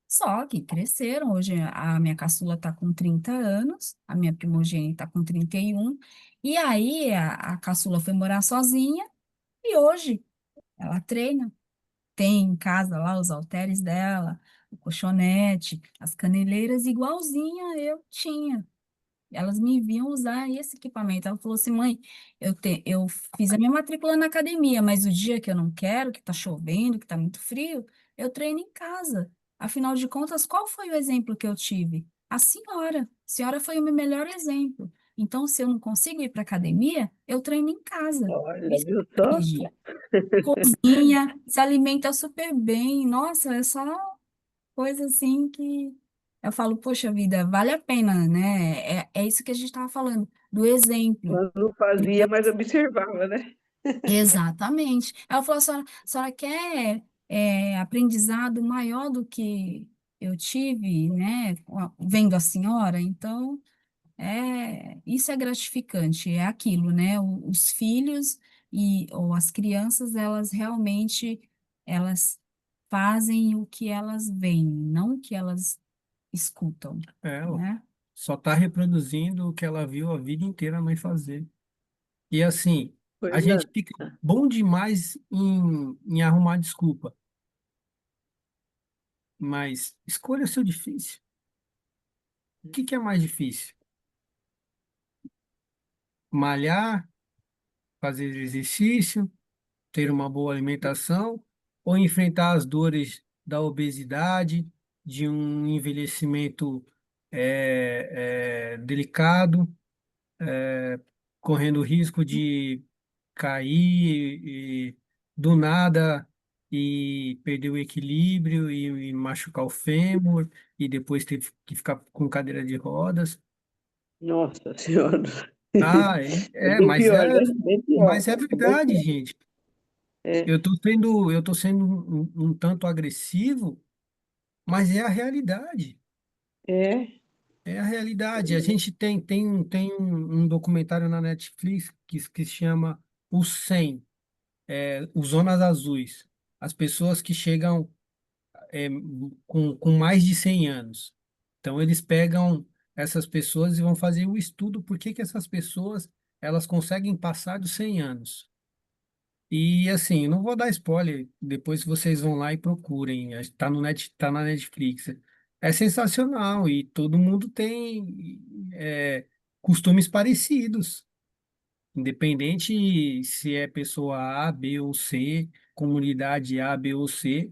Só que cresceram. Hoje a minha caçula está com 30 anos, a minha primogênita está com 31. E aí a caçula foi morar sozinha e hoje ela treina. Tem em casa lá os halteres dela, o colchonete, as caneleiras, igualzinha eu tinha. Elas me viam usar esse equipamento. Ela falou assim, mãe, eu fiz a minha matrícula na academia, mas o dia que eu não quero, que está chovendo, que está muito frio, eu treino em casa. Afinal de contas, qual foi o exemplo que eu tive? A senhora. A senhora foi o meu melhor exemplo. Então, se eu não consigo ir para academia, eu treino em casa. Olha, Isso viu é só? energia. Cozinha, se alimenta super bem. Nossa, é só coisa assim que eu falo, poxa vida, vale a pena, né? É isso que a gente estava falando, do exemplo. Quando não fazia, mas observava, né? Exatamente. Ela falou, a senhora quer aprendizado maior do que eu tive, né, vendo a senhora? Então, isso é gratificante, é aquilo, né? Os filhos ou as crianças, elas realmente, elas fazem o que elas veem, não o que elas escutam, ó, né? só está reproduzindo o que ela viu a vida inteira a mãe fazer. E assim, a Pois é. gente fica bom demais em arrumar desculpa, mas escolha o seu difícil. O que que é mais difícil? Malhar, fazer exercício, ter uma boa alimentação ou enfrentar as dores da obesidade, de um envelhecimento delicado, correndo risco de cair do nada e perder o equilíbrio e machucar o fêmur e depois ter que ficar com cadeira de rodas. Nossa Senhora. Ah, É bem pior, né? Bem pior. mas é É bem verdade, pior. gente. É, Eu tô sendo um tanto agressivo, mas é a realidade. é. É a realidade. A gente tem um documentário na Netflix que se chama O 100, os Zonas Azuis. As pessoas que chegam é, com mais de 100 anos. Então, eles pegam essas pessoas e vão fazer o estudo por que que essas pessoas elas conseguem passar dos 100 anos. E assim, não vou dar spoiler, depois vocês vão lá e procurem. Está no tá na Netflix. É sensacional e todo mundo tem costumes parecidos, independente se é pessoa A, B ou C, comunidade A, B ou C,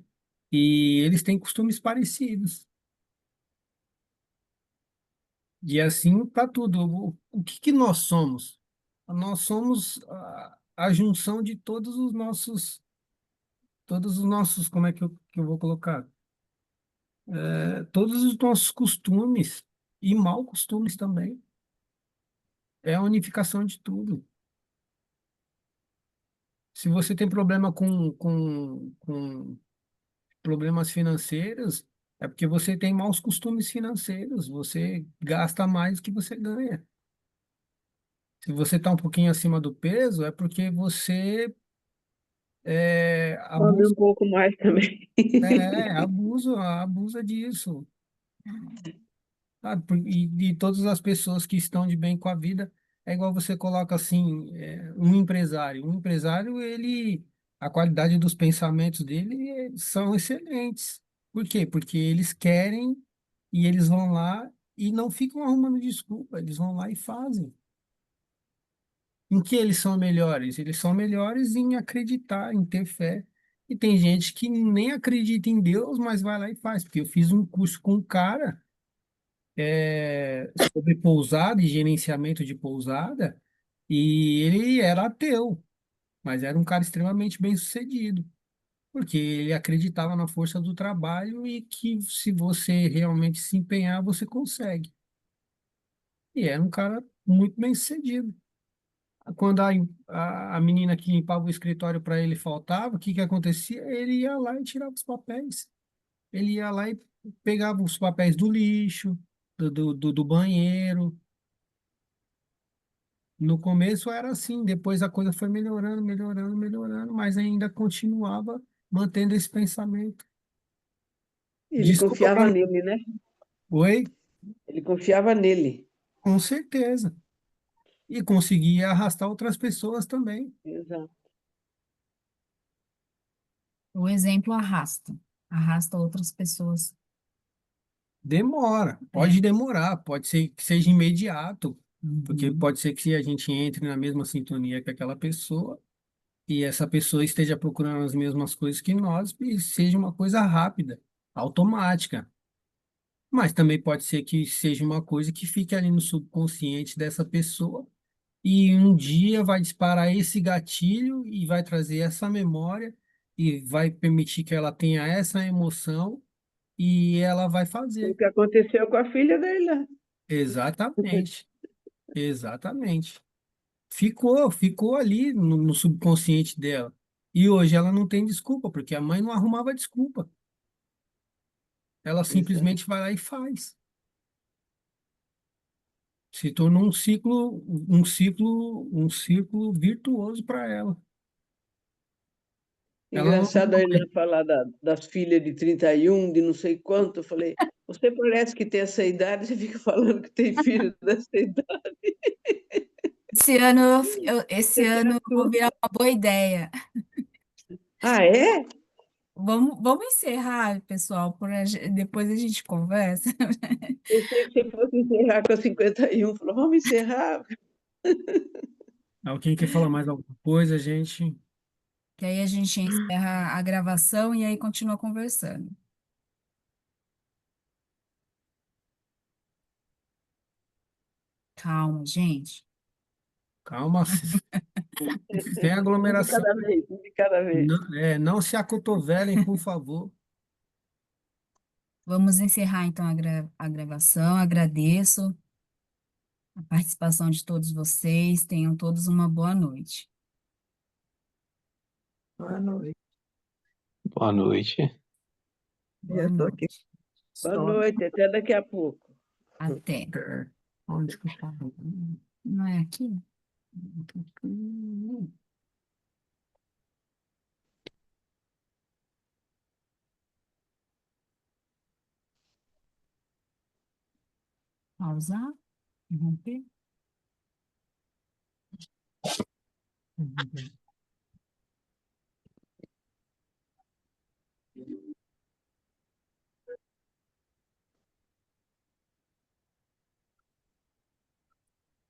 e eles têm costumes parecidos. E assim para tudo. O que que nós somos? Nós somos a junção de todos os nossos, como é que eu vou colocar? Todos os nossos costumes e mal costumes também. É a unificação de tudo. Se você tem problema com problemas financeiros, é porque você tem maus costumes financeiros. Você gasta mais do que você ganha. Se você está um pouquinho acima do peso, é porque você Come abusa, um pouco mais também. abusa disso. Sabe? E todas as pessoas que estão de bem com a vida, é igual você coloca assim, um empresário. Um empresário, a qualidade dos pensamentos dele são excelentes. Por quê? Porque eles querem e eles vão lá e não ficam arrumando desculpa, eles vão lá e fazem. Em que eles são melhores? Eles são melhores em acreditar, em ter fé. E tem gente que nem acredita em Deus, mas vai lá e faz. Porque eu fiz um curso com um cara sobre pousada e gerenciamento de pousada, e ele era ateu, mas era um cara extremamente bem-sucedido, porque ele acreditava na força do trabalho e que se você realmente se empenhar, você consegue. E era um cara muito bem-sucedido. Quando a menina que limpava o escritório para ele faltava, o que que acontecia? Ele ia lá e tirava os papéis. Ele ia lá e pegava os papéis do lixo, do banheiro. No começo era assim, depois a coisa foi melhorando, melhorando, melhorando, mas ainda continuava mantendo esse pensamento. Ele Desculpa para confiava mim. nele, né? Oi? Ele confiava nele. Com certeza. E conseguia arrastar outras pessoas também. Exato. O exemplo arrasta, arrasta outras pessoas. Demora, É. pode demorar, pode ser que seja imediato, porque Uhum. pode ser que a gente entre na mesma sintonia que aquela pessoa e essa pessoa esteja procurando as mesmas coisas que nós e seja uma coisa rápida, automática. Mas também pode ser que seja uma coisa que fique ali no subconsciente dessa pessoa e um dia vai disparar esse gatilho e vai trazer essa memória e vai permitir que ela tenha essa emoção e ela vai Foi o fazer. que aconteceu com a filha dele lá. Exatamente, exatamente. Ficou ali no subconsciente dela. E hoje ela não tem desculpa, porque a mãe não arrumava desculpa. Ela Exato. simplesmente vai lá e faz. Se tornou um ciclo virtuoso para ela. Ela não, Engraçado aí ela falar das filhas de 31 de não sei quanto. Eu falei, você parece que tem essa idade, você fica falando que tem filho dessa idade. Esse ano, esse Você tá ano eu vou tudo. virar uma boa ideia. Ah, é? Vamos encerrar, pessoal, depois a gente conversa, Pensei que você fosse encerrar com a 51. Falou, vamos encerrar. alguém quer falar mais alguma coisa, gente? que aí a gente encerra a gravação e aí continua conversando. Calma, gente. Calma, sem Um de aglomeração. cada vez, um de cada vez. Não, não se acotovelem, por favor. Vamos encerrar então a gravação. Agradeço a participação de todos vocês. Tenham todos uma boa noite. Boa noite. Boa noite. Boa Eu estou aqui. noite. Boa Só noite, até daqui a pouco. até. Onde que eu tava? Não é aqui? Pausar? Interromper?